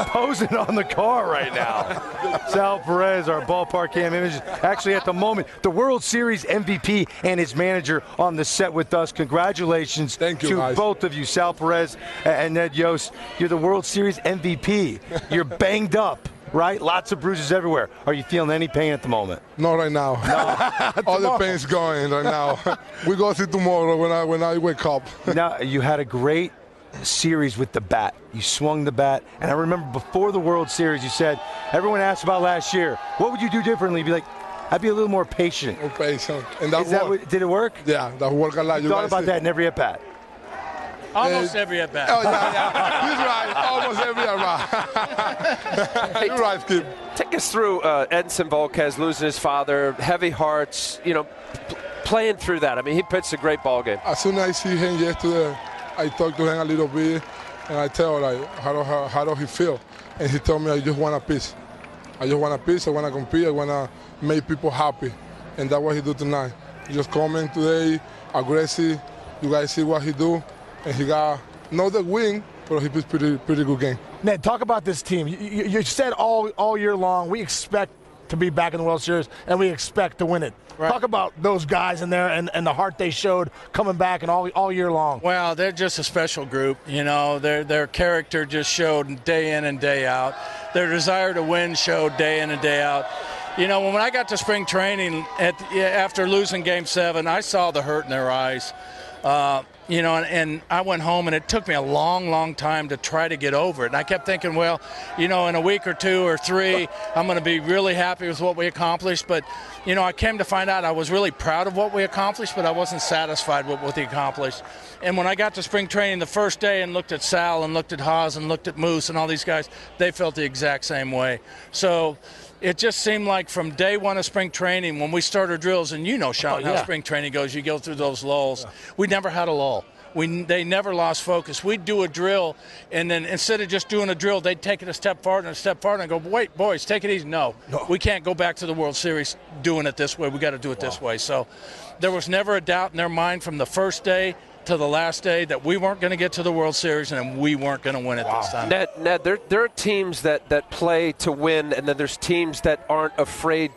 Posing on the car right now. Sal Perez, our ballpark cam image. Actually, at the moment, the World Series MVP and his manager on the set with us. Congratulations to both of you, Sal Perez and Ned Yost. You're the World Series MVP. You're banged up, right? Lots of bruises everywhere. Are you feeling any pain at the moment? Not right now. No. All the pain's going right now. We go see tomorrow when I wake up. Now, you had a great series with the bat. You swung the bat, and I remember before the World Series you said, everyone asked about last year, what would you do differently? You'd be like, I'd be a little more patient. More patient. And that did it work? Yeah, that worked a lot. You thought about that in every at-bat? Almost every at-bat. Oh, yeah. He's right. Almost every at-bat. You're right, Skip. Take us through Edinson Volquez losing his father, heavy hearts, you know, playing through that. I mean, he pitched a great ball game. As soon as I see him yesterday, I talked to him a little bit, and I tell him, like, how does he feel? And he told me, I just want a piece. I just want a piece. I want to compete. I want to make people happy. And that's what he do tonight. He just coming today, aggressive. You guys see what he do. And he got not the win, but he plays pretty good game. Ned, talk about this team. You said all year long, we expect to be back in the World Series, and we expect to win it. Right. Talk about those guys in there and the heart they showed coming back and all year long. Well, they're just a special group. You know, their character just showed day in and day out. Their desire to win showed day in and day out. You know, when I got to spring training after losing Game 7, I saw the hurt in their eyes. You know, and I went home, and it took me a long, long time to try to get over it. And I kept thinking, well, you know, in a week or 2 or 3, I'm going to be really happy with what we accomplished. But, you know, I came to find out I was really proud of what we accomplished, but I wasn't satisfied with what we accomplished. And when I got to spring training the first day and looked at Sal and looked at Haas and looked at Moose and all these guys, they felt the exact same way. So it just seemed like from day one of spring training, when we started drills, and you know, Sean, how spring training goes, you go through those lulls. We never had a lull. They never lost focus. We'd do a drill, and then instead of just doing a drill, they'd take it a step farther and a step farther and go, wait, boys, take it easy. No, we can't go back to the World Series doing it this way. We got to do it this way. So there was never a doubt in their mind from the first day to the last day that we weren't going to get to the World Series and we weren't going to win it this time. Ned, there are teams that play to win, and then there's teams that aren't afraid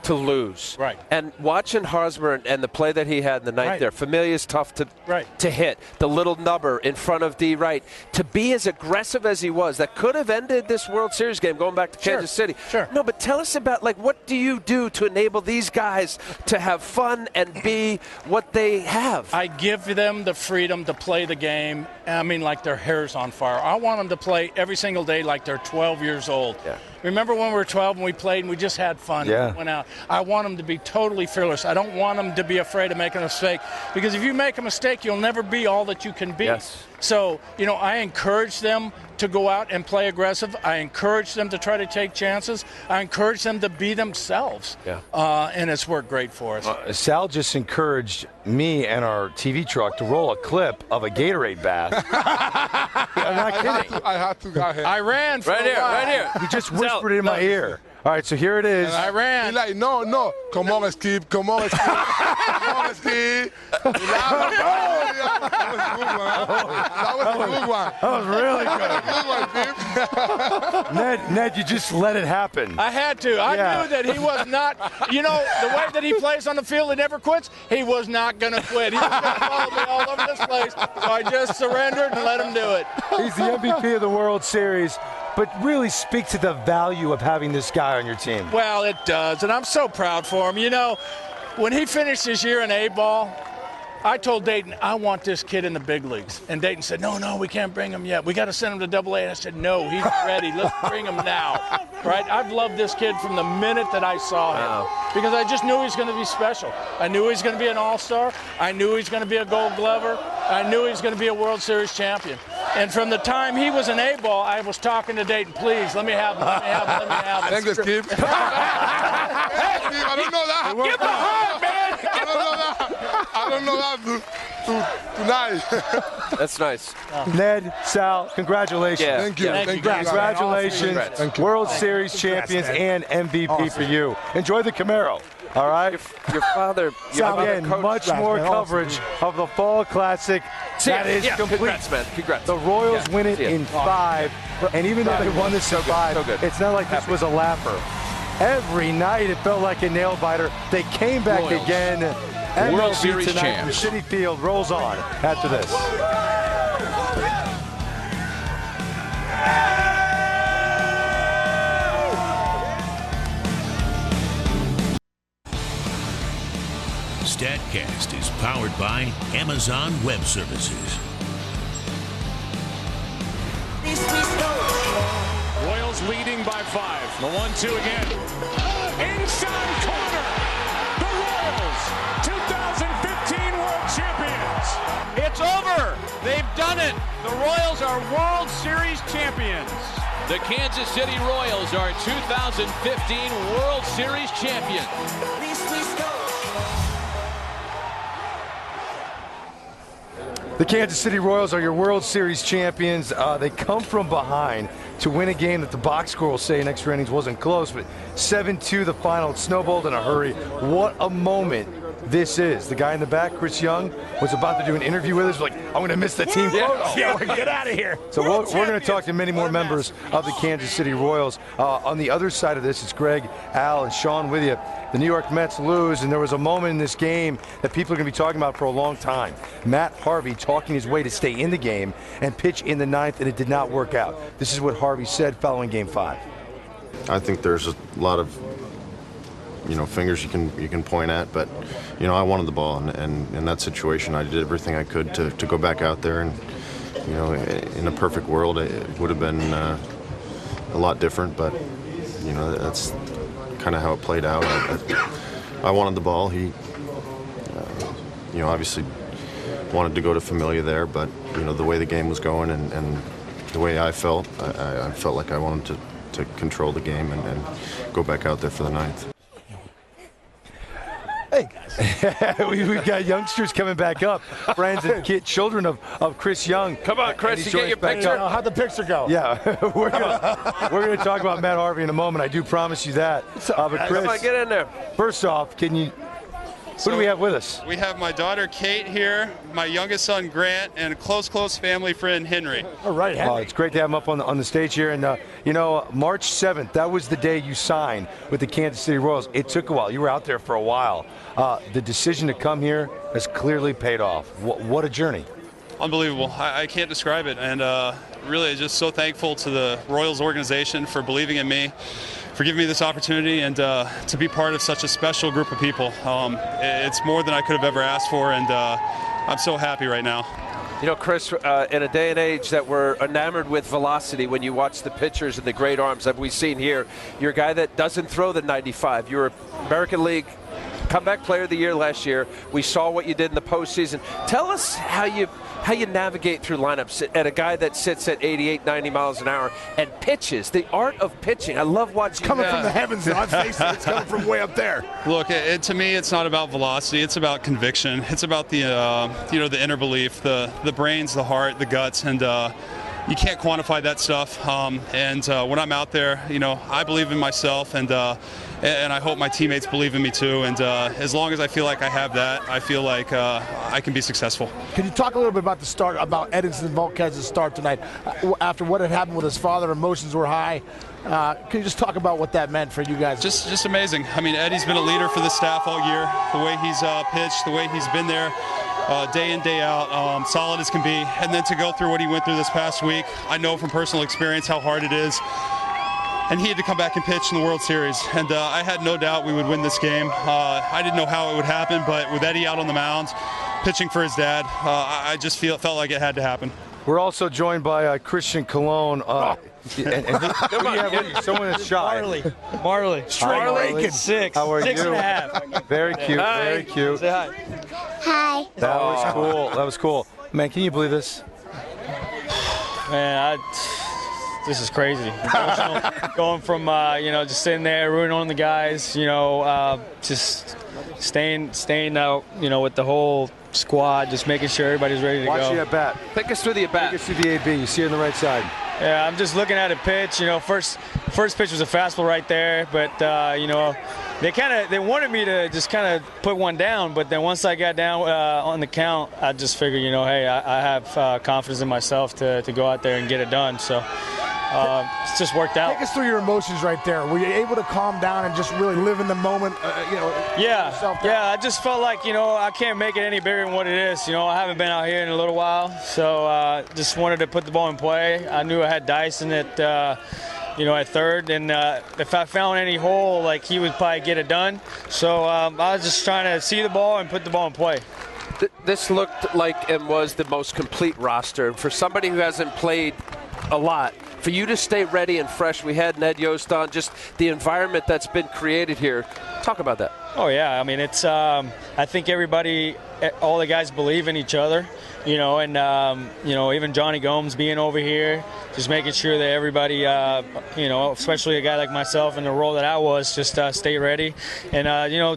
to lose. Right. And watching Hosmer and the play that he had in the ninth there, Familia's tough to hit. The little nubber in front of D. Wright. To be as aggressive as he was, that could have ended this World Series game going back to Kansas City. Sure. No, but tell us about, like, what do you do to enable these guys to have fun and be what they have? I give them the freedom to play the game. I mean, like their hair's on fire. I want them to play every single day like they're 12 years old. Yeah. Remember when we were 12 and we played and we just had fun and went out? I want them to be totally fearless. I don't want them to be afraid of making a mistake, because if you make a mistake, you'll never be all that you can be. Yes. So, I encourage them to go out and play aggressive. I encourage them to try to take chances. I encourage them to be themselves. Yeah. And it's worked great for us. Sal just encouraged me and our TV truck to roll a clip of a Gatorade bath. I'm not kidding. I had to go ahead. I ran for right here, right here. He just whispered it in my ear. All right, so here it is. And I ran. He's like, no. Come on, Skip. Come on, Skip. Come on, Skip. That was a good one. That was really good. Good one, Skip. Ned, you just let it happen. I had to. I knew that he was not, the way that he plays on the field, he never quits. He was not going to quit. He was going to follow me all over this place. So I just surrendered and let him do it. He's the MVP of the World Series, but really speak to the value of having this guy on your team. Well, it does, and I'm so proud for him. When he finished his year in A-ball, I told Dayton, I want this kid in the big leagues. And Dayton said, no, we can't bring him yet. We got to send him to Double-A. And I said, no, he's ready. Let's bring him now. Right? I've loved this kid from the minute that I saw him. Because I just knew he was going to be special. I knew he was going to be an all-star. I knew he was going to be a Gold Glover. I knew he was going to be a World Series champion. And from the time he was in A-ball, I was talking to Dayton, please, let me have him, let me have him, let me have him. Thank you, Skip. Hey, Skip, I don't know that. Give him a hug, man. I don't know that tonight. That's nice. Ned, Sal, congratulations. Yeah. Thank you. Thank you. Congratulations. Thank you. World Series champions and MVP for you. Enjoy the Camaro. All right? Your father, Again, much more coverage of the Fall Classic. That is complete. Congrats, man. Congrats. The Royals win it in 5. And even though they won this in 5, it's not like this was a laugher. Every night it felt like a nail-biter. They came back again. World MLB Series tonight, champs. City Field rolls on after this. StatCast is powered by Amazon Web Services. Royals leading by 5. The 1-2 again. Inside corner. The Royals, 2015 World Champions. It's over. They've done it. The Royals are World Series champions. The Kansas City Royals are 2015 World Series champions. The Kansas City Royals are your World Series champions. They come from behind to win a game that the box score will say in extra innings wasn't close, but 7-2 the final. It snowballed in a hurry. What a moment this is. The guy in the back, Chris Young, was about to do an interview with us. Like, I'm going to miss the team photo. Yeah, get out of here. So we're going to talk to many more members of the Kansas City Royals. On the other side of this, it's Greg, Al, and Sean with you. The New York Mets lose, and there was a moment in this game that people are going to be talking about for a long time. Matt Harvey talking his way to stay in the game and pitch in the 9th, and it did not work out. This is what Harvey said following Game 5. I think there's a lot of fingers you can point at, but I wanted the ball, and in that situation I did everything I could to go back out there, and in a perfect world it would have been a lot different, but that's kind of how it played out. I wanted the ball. He obviously wanted to go to Familia there, but the way the game was going and the way I felt like I wanted to control the game and go back out there for the 9th. Hey, guys. We've got youngsters coming back up, friends and children of Chris Young. Come on, Chris, you get your picture. How'd the picture go? Yeah, we're gonna talk about Matt Harvey in a moment. I do promise you that. But Chris, come on, get in there. First off, can you Who do we have with us? We have my daughter Kate here, my youngest son Grant, and a close family friend Henry. All right, Henry. It's great to have him up on the stage here. And, you know, March 7th, that was the day you signed with the Kansas City Royals. It took a while. You were out there for a while. The decision to come here has clearly paid off. What a journey. Unbelievable. I can't describe it. And really just so thankful to the Royals organization for believing in me, for giving me this opportunity, and to be part of such a special group of people. It's more than I could have ever asked for, and I'm so happy right now. You know, Chris, in a day and age that we're enamored with velocity, when you watch the pitchers and the great arms that we've seen here, you're a guy that doesn't throw the 95. You're American League Comeback Player of the Year last year. We saw what you did in the postseason. Tell us how you navigate through lineups at a guy that sits at 88, 90 miles an hour and pitches. The art of pitching. I love watching. It's coming from the heavens. Let's face it, it's coming from way up there. Look, to me, it's not about velocity. It's about conviction. It's about the the inner belief, the brains, the heart, the guts, and you can't quantify that stuff. When I'm out there, I believe in myself, and I hope my teammates believe in me too. And as long as I feel like I have that, I feel like I can be successful. Can you talk a little bit about the start, about Edinson Volquez's start tonight? After what had happened with his father, emotions were high. Can you just talk about what that meant for you guys? Just amazing. I mean, Eddie's been a leader for the staff all year. The way he's pitched, the way he's been there day in, day out, solid as can be. And then to go through what he went through this past week, I know from personal experience how hard it is. And he had to come back and pitch in the World Series. And I had no doubt we would win this game. I didn't know how it would happen, but with Eddie out on the mound, pitching for his dad, I just felt like it had to happen. We're also joined by Christian Cologne. Someone that's shy. Marley. Marley. 6. How are 6 you? and a half. Very cute. Hi. Very cute. Say hi. Hi. That was cool. That was cool. Man, can you believe this? Man, this is crazy. Going from just sitting there rooting on the guys, just staying out, with the whole squad, just making sure everybody's ready to go. Watch the at bat. Take us through the at bat. Take us through the AB. You see it on the right side. Yeah, I'm just looking at a pitch. First pitch was a fastball right there, but they wanted me to just kind of put one down, but then once I got down on the count, I just figured, hey, I have confidence in myself to go out there and get it done. So it's just worked out. Take us through your emotions right there. Were you able to calm down and just really live in the moment? Yeah, I just felt like, I can't make it any bigger than what it is. I haven't been out here in a little while, so just wanted to put the ball in play. I knew I had Dyson at third, and if I found any hole, he would probably get it done. So I was just trying to see the ball and put the ball in play. This looked like and was the most complete roster. And for somebody who hasn't played a lot, for you to stay ready and fresh, we had Ned Yost on, just the environment that's been created here. Talk about that. Oh, yeah. I mean, it's I think everybody, all the guys believe in each other, and, even Johnny Gomes being over here, just making sure that everybody, especially a guy like myself in the role that I was, just stay ready. And,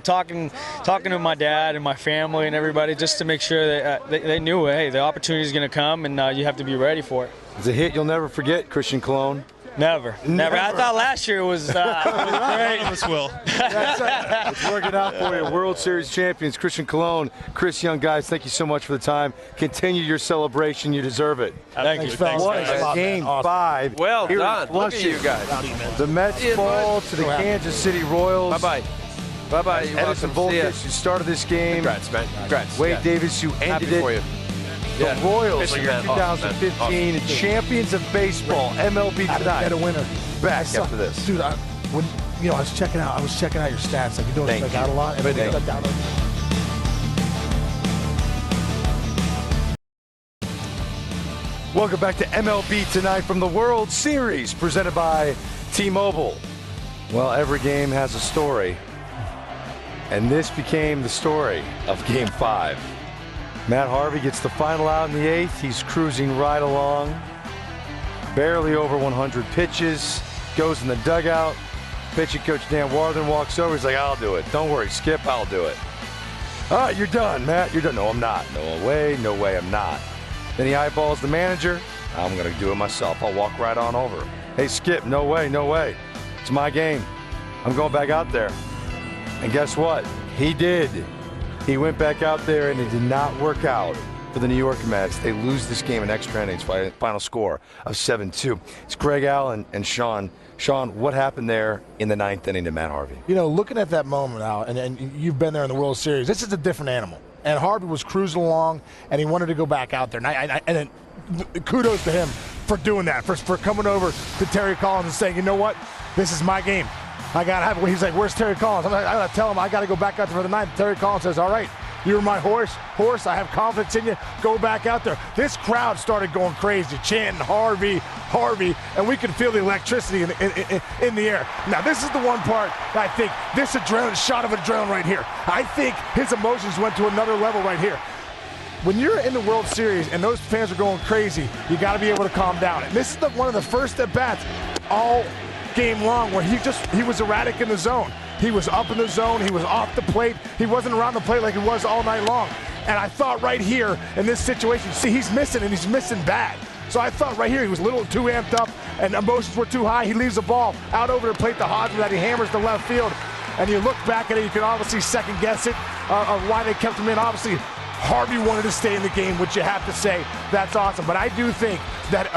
talking to my dad and my family and everybody just to make sure that they knew, hey, the opportunity is going to come and you have to be ready for it. It's a hit you'll never forget, Christian Cologne. Never. I thought last year was great. None of us will. It's working out for you. World Series champions, Christian Cologne, Chris Young. Guys, thank you so much for the time. Continue your celebration. You deserve it. Thank you. Thanks, Game 5. Well Here done. Look at you guys. The Mets fall to the Kansas City Royals. Bye-bye. Bye-bye. Edinson Volquez, who started this game. Congrats, man. Congrats. Wade Davis, who ended Happy it. for you. The Royals Fishing are your man. 2015 champions of baseball. MLB Tonight. Get a winner. Back after this. Dude, I was checking out your stats. Like, you don't strike out a lot. And then struck out Welcome back to MLB Tonight from the World Series, presented by T-Mobile. Well, every game has a story, and this became the story of Game 5. Matt Harvey gets the final out in the 8th. He's cruising right along. Barely over 100 pitches. Goes in the dugout. Pitching coach Dan Warthen walks over. He's like, I'll do it. Don't worry, Skip, I'll do it. All right, you're done, Matt. You're done. No, I'm not. No way, I'm not. Then he eyeballs the manager. I'm going to do it myself. I'll walk right on over. Hey, Skip, no way. It's my game. I'm going back out there. And guess what? He did. He went back out there, and it did not work out for the New York Mets. They lose this game in extra innings, final score of 7-2. It's Greg Allen and Sean. Sean, what happened there in the 9th inning to Matt Harvey? You know, looking at that moment, Al, and you've been there in the World Series, this is a different animal. And Harvey was cruising along, and he wanted to go back out there. And kudos to him for doing that, for coming over to Terry Collins and saying, you know what, this is my game. I got to have it. He's like, where's Terry Collins? I got to tell him I got to go back out there for the 9th. Terry Collins says, all right, you're my horse. I have confidence in you. Go back out there. This crowd started going crazy, chanting Harvey, Harvey, and we could feel the electricity in the air. Now, this is the one part I think, this adrenaline, shot of adrenaline right here. I think his emotions went to another level right here. When you're in the World Series and those fans are going crazy, you got to be able to calm down. And this is one of the first at-bats all game long where he was erratic in the zone. He was up in the zone. He was off the plate. He wasn't around the plate like he was all night long. And I thought right here in this situation, see, he's missing, and he's missing bad. So I thought right here he was a little too amped up and emotions were too high. He leaves the ball out over the plate to Hosmer that he hammers to left field. And you look back at it, you can obviously second guess it of why they kept him in. Obviously, Harvey wanted to stay in the game, which you have to say, that's awesome. But I do think that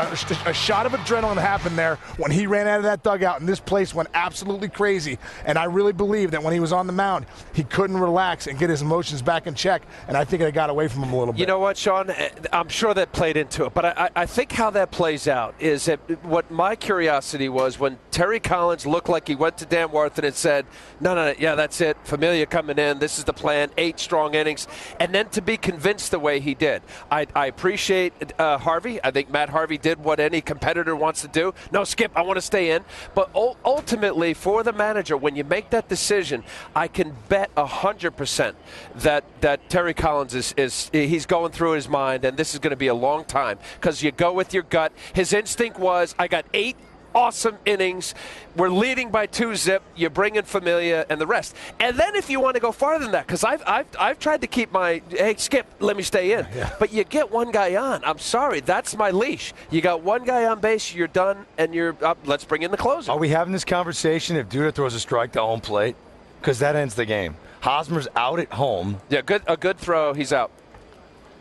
a shot of adrenaline happened there when he ran out of that dugout, and this place went absolutely crazy. And I really believe that when he was on the mound, he couldn't relax and get his emotions back in check, and I think it got away from him a little bit. You know what, Sean? I'm sure that played into it, but I think how that plays out is that what my curiosity was when Terry Collins looked like he went to Dan Warthen and said, no, yeah, that's it, Familia coming in, this is the plan, 8 strong innings, and then to be convinced the way he did. I appreciate Harvey. I think Matt Harvey did what any competitor wants to do. No, Skip, I want to stay in. But ultimately, for the manager, when you make that decision, I can bet 100% that Terry Collins he's going through his mind, and this is going to be a long time because you go with your gut. His instinct was, I got 8 awesome innings. We're leading by 2-zip. You bring in Familia and the rest. And then if you want to go farther than that, because I've tried to keep my, hey, Skip, let me stay in. Yeah. But you get one guy on. I'm sorry. That's my leash. You got one guy on base, you're done, and you're up. Let's bring in the closer. Are we having this conversation if Duda throws a strike to home plate? Because that ends the game. Hosmer's out at home. Yeah, a good throw. He's out.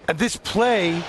And this play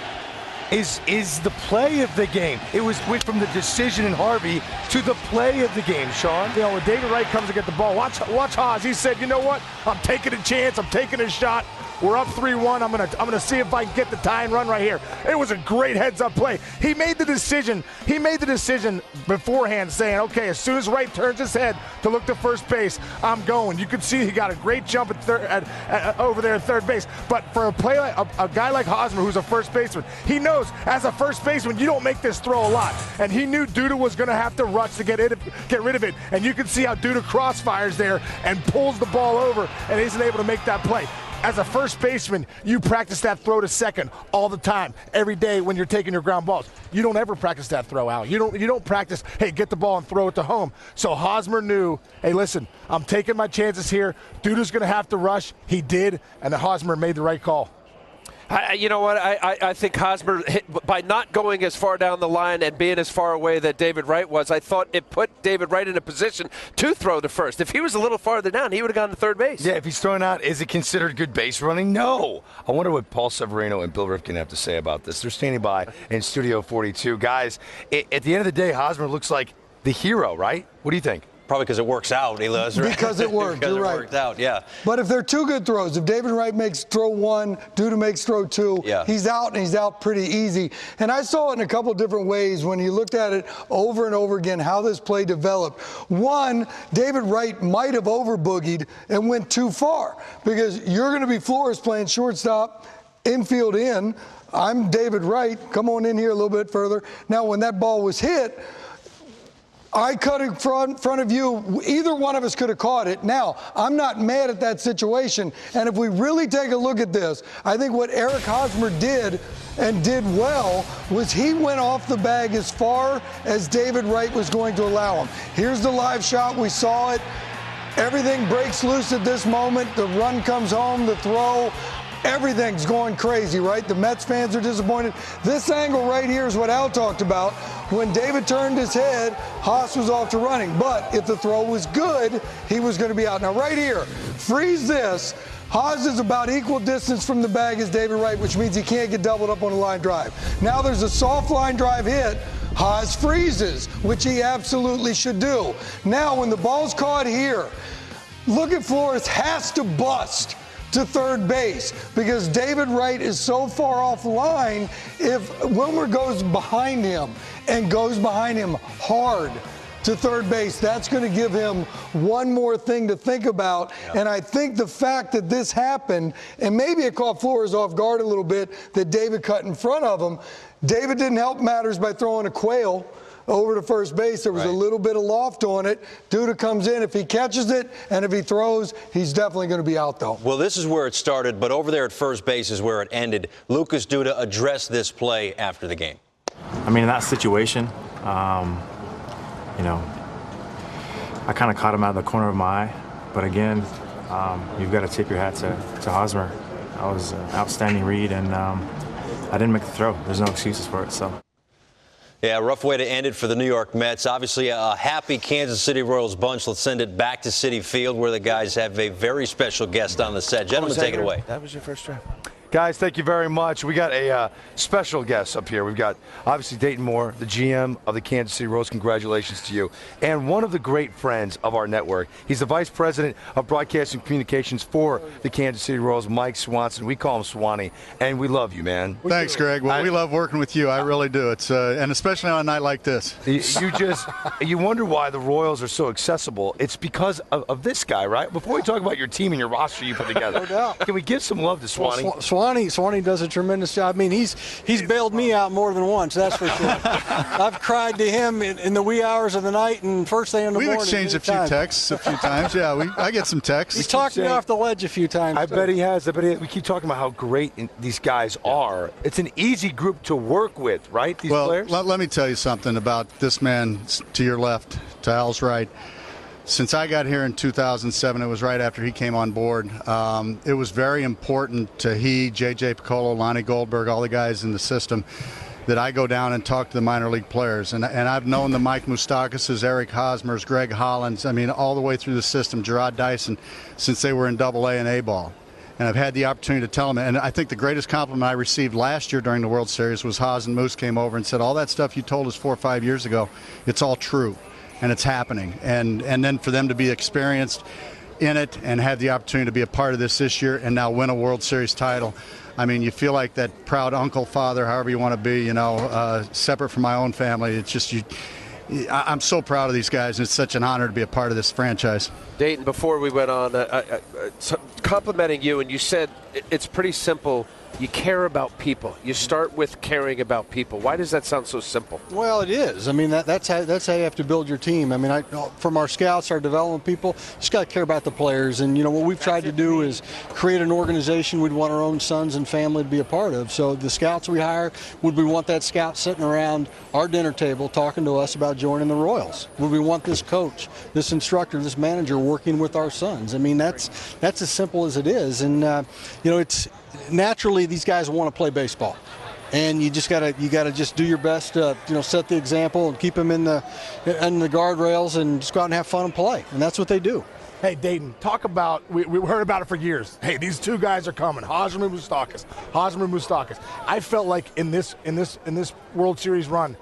is the play of the game. It went from the decision in Harvey to the play of the game, Sean. You know, when David Wright comes to get the ball, watch Haas. He said, you know what? I'm taking a chance. I'm taking a shot. We're up 3-1. I'm gonna see if I can get the tie and run right here. It was a great heads-up play. He made the decision. He made the decision beforehand, saying, okay, as soon as Wright turns his head to look to first base, I'm going. You could see he got a great jump over there at third base. But for a play like a guy like Hosmer, who's a first baseman, he knows as a first baseman you don't make this throw a lot. And he knew Duda was going to have to rush to get rid of it. And you can see how Duda crossfires there and pulls the ball over and isn't able to make that play. As a first baseman, you practice that throw to second all the time, every day when you're taking your ground balls. You don't ever practice that throw out. You don't practice, hey, get the ball and throw it to home. So Hosmer knew, hey, listen, I'm taking my chances here. Duda's going to have to rush. He did, and Hosmer made the right call. You know what? I think Hosmer, by not going as far down the line and being as far away that David Wright was, I thought it put David Wright in a position to throw to first. If he was a little farther down, he would have gone to third base. Yeah, if he's throwing out, is it considered good base running? No. I wonder what Paul Severino and Bill Rifkin have to say about this. They're standing by in Studio 42. Guys, at the end of the day, Hosmer looks like the hero, right? What do you think? Probably because it works out, he does, right? Because it worked, because you're right. It worked out, yeah. But if they're 2 good throws, if David Wright makes throw 1, Duda makes throw 2, he's out, and he's out pretty easy. And I saw it in a couple different ways when you looked at it over and over again, how this play developed. One, David Wright might have over-boogied and went too far because you're going to be Flores playing shortstop, infield in. I'm David Wright. Come on in here a little bit further. Now, when that ball was hit, I cut in front of you. Either one of us could have caught it. Now, I'm not mad at that situation. And if we really take a look at this, I think what Eric Hosmer did and did well was he went off the bag as far as David Wright was going to allow him. Here's the live shot. We saw it. Everything breaks loose at this moment. The run comes home, the throw. Everything's going crazy, right? The Mets fans are disappointed. This angle right here is what Al talked about. When David turned his head, Haas was off to running. But if the throw was good, he was going to be out. Now, right here, freeze this. Haas is about equal distance from the bag as David Wright, which means he can't get doubled up on a line drive. Now there's a soft line drive hit. Haas freezes, which he absolutely should do. Now when the ball's caught here, look at Flores has to bust to third base because David Wright is so far off line. If Wilmer goes behind him and goes behind him hard to third base, that's going to give him one more thing to think about. Yep. And I think the fact that this happened, and maybe it caught Flores off guard a little bit, that David cut in front of him. David didn't help matters by throwing a quail over to first base. There was a little bit of loft on it. Duda comes in. If he catches it and if he throws, he's definitely going to be out, though. Well, this is where it started, but over there at first base is where it ended. Lucas Duda addressed this play after the game. I mean, in that situation, you know, I kind of caught him out of the corner of my eye. But again, you've got to tip your hat to Hosmer. That was an outstanding read, and I didn't make the throw. There's no excuses for it. So. Yeah, rough way to end it for the New York Mets. Obviously, a happy Kansas City Royals bunch. Let's send it back to Citi Field, where the guys have a very special guest on the set. Gentlemen, take it away. That was your first try. Guys, thank you very much. We got a special guest up here. We've got, obviously, Dayton Moore, the GM of the Kansas City Royals. Congratulations to you. And one of the great friends of our network. He's the Vice President of Broadcasting Communications for the Kansas City Royals, Mike Swanson. We call him Swanee, and we love you, man. Thanks, Greg. Well, we love working with you. I really do. It's and especially on a night like this. You wonder why the Royals are so accessible. It's because of this guy, right? Before we talk about your team and your roster you put together, no doubt. Can we give some love to Swanee? Well, Swanee does a tremendous job. I mean, he's bailed me out more than once, that's for sure. I've cried to him in the wee hours of the night and first thing in the morning. We've exchanged a few texts a few times. Yeah, I get some texts. He's talked me off the ledge a few times. I bet he has. We keep talking about how great these guys are. It's an easy group to work with, right, these players? Well, let me tell you something about this man to your left, to Al's right. Since I got here in 2007, it was right after he came on board. It was very important to J.J. Piccolo, Lonnie Goldberg, all the guys in the system, that I go down and talk to the minor league players. And I've known the Mike Moustakases, Eric Hosmers, Greg Hollins, I mean, all the way through the system, Gerard Dyson, since they were in AA and A-ball. And I've had the opportunity to tell them. And I think the greatest compliment I received last year during the World Series was Haas and Moose came over and said, all that stuff you told us 4 or 5 years ago, it's all true. And it's happening. And then for them to be experienced in it and have the opportunity to be a part of this year and now win a World Series title, I mean, you feel like that proud uncle, father, however you want to be, separate from my own family. It's just I'm so proud of these guys, and it's such an honor to be a part of this franchise. Dayton, before we went on, complimenting you, and you said it's pretty simple. You care about people. You start with caring about people. Why does that sound so simple? Well, it is. I mean, that's how you have to build your team. I mean, from our scouts, our development people, just got to care about the players. And, what we've tried to do is create an organization we'd want our own sons and family to be a part of. So the scouts we hire, would we want that scout sitting around our dinner table talking to us about joining the Royals? Would we want this coach, this instructor, this manager working with our sons? I mean, that's as simple as it is. And, it's naturally these guys want to play baseball, and you gotta just do your best to set the example and keep them in the guardrails and just go out and have fun and play, and that's what they do. Hey, Dayton, talk about, we heard about it for years. Hey, these two guys are coming, Hosmer Moustakases. I felt like in this World Series run,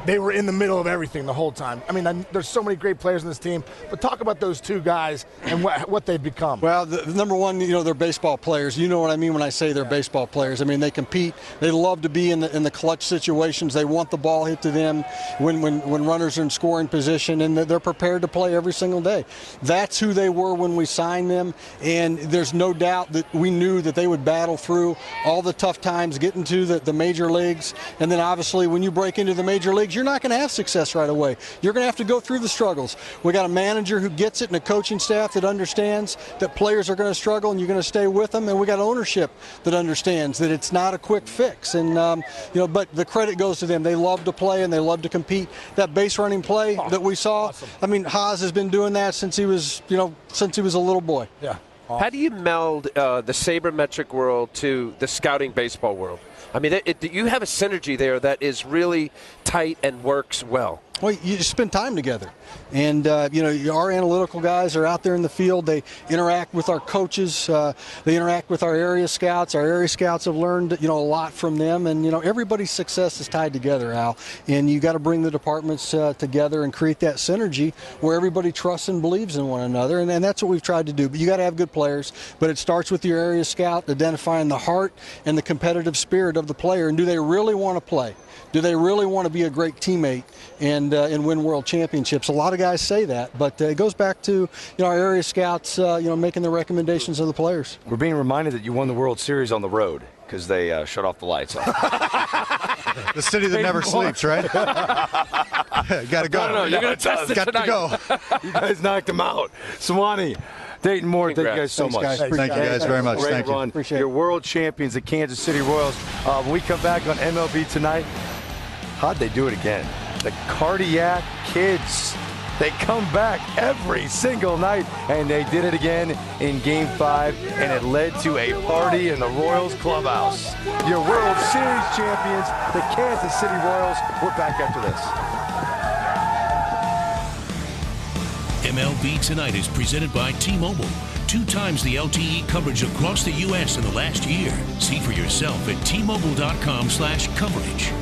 they were in the middle of everything the whole time. I mean, there's so many great players in this team, but talk about those two guys and what they've become. Well, the number one, they're baseball players. You know what I mean when I say they're baseball players. I mean, they compete. They love to be in the clutch situations. They want the ball hit to them when runners are in scoring position, and they're prepared to play every single day. That's who they were when we signed them, and there's no doubt that we knew that they would battle through all the tough times, getting to the major leagues, and then obviously when you break into the major leagues, you're not going to have success right away. You're going to have to go through the struggles. We got a manager who gets it and a coaching staff that understands that players are going to struggle and you're going to stay with them, and we got ownership that understands that it's not a quick fix. And but the credit goes to them. They love to play and they love to compete. That base running play that we saw, awesome. I mean, Haas has been doing that since he was a little boy. Yeah. How do you meld the sabermetric world to the scouting baseball world? I mean, you have a synergy there that is really tight and works well. Well, you just spend time together. And, our analytical guys are out there in the field. They interact with our coaches. They interact with our area scouts. Our area scouts have learned, a lot from them. And, everybody's success is tied together, Al. And you got to bring the departments together and create that synergy where everybody trusts and believes in one another. And that's what we've tried to do. But you got to have good players. But it starts with your area scout, identifying the heart and the competitive spirit of the player. And do they really want to play? Do they really want to be a great teammate and win world championships? A lot of guys say that, but it goes back to our area scouts, making the recommendations of the players. We're being reminded that you won the World Series on the road because they shut off the lights. The city that never sleeps, right? Got to go. No, you're going to test it tonight. Got to go. You guys knocked him out. Swanee, Dayton Moore, thank you guys so much. Thank you guys very much. Thank you. Appreciate You're world champions, the Kansas City Royals. When we come back on MLB Tonight, how'd they do it again? The Cardiac Kids. They come back every single night, and they did it again in Game 5, and it led to a party in the Royals clubhouse. Your World Series champions, the Kansas City Royals. We're back after this. MLB Tonight is presented by T-Mobile. 2 times the LTE coverage across the U.S. in the last year. See for yourself at T-Mobile.com/coverage.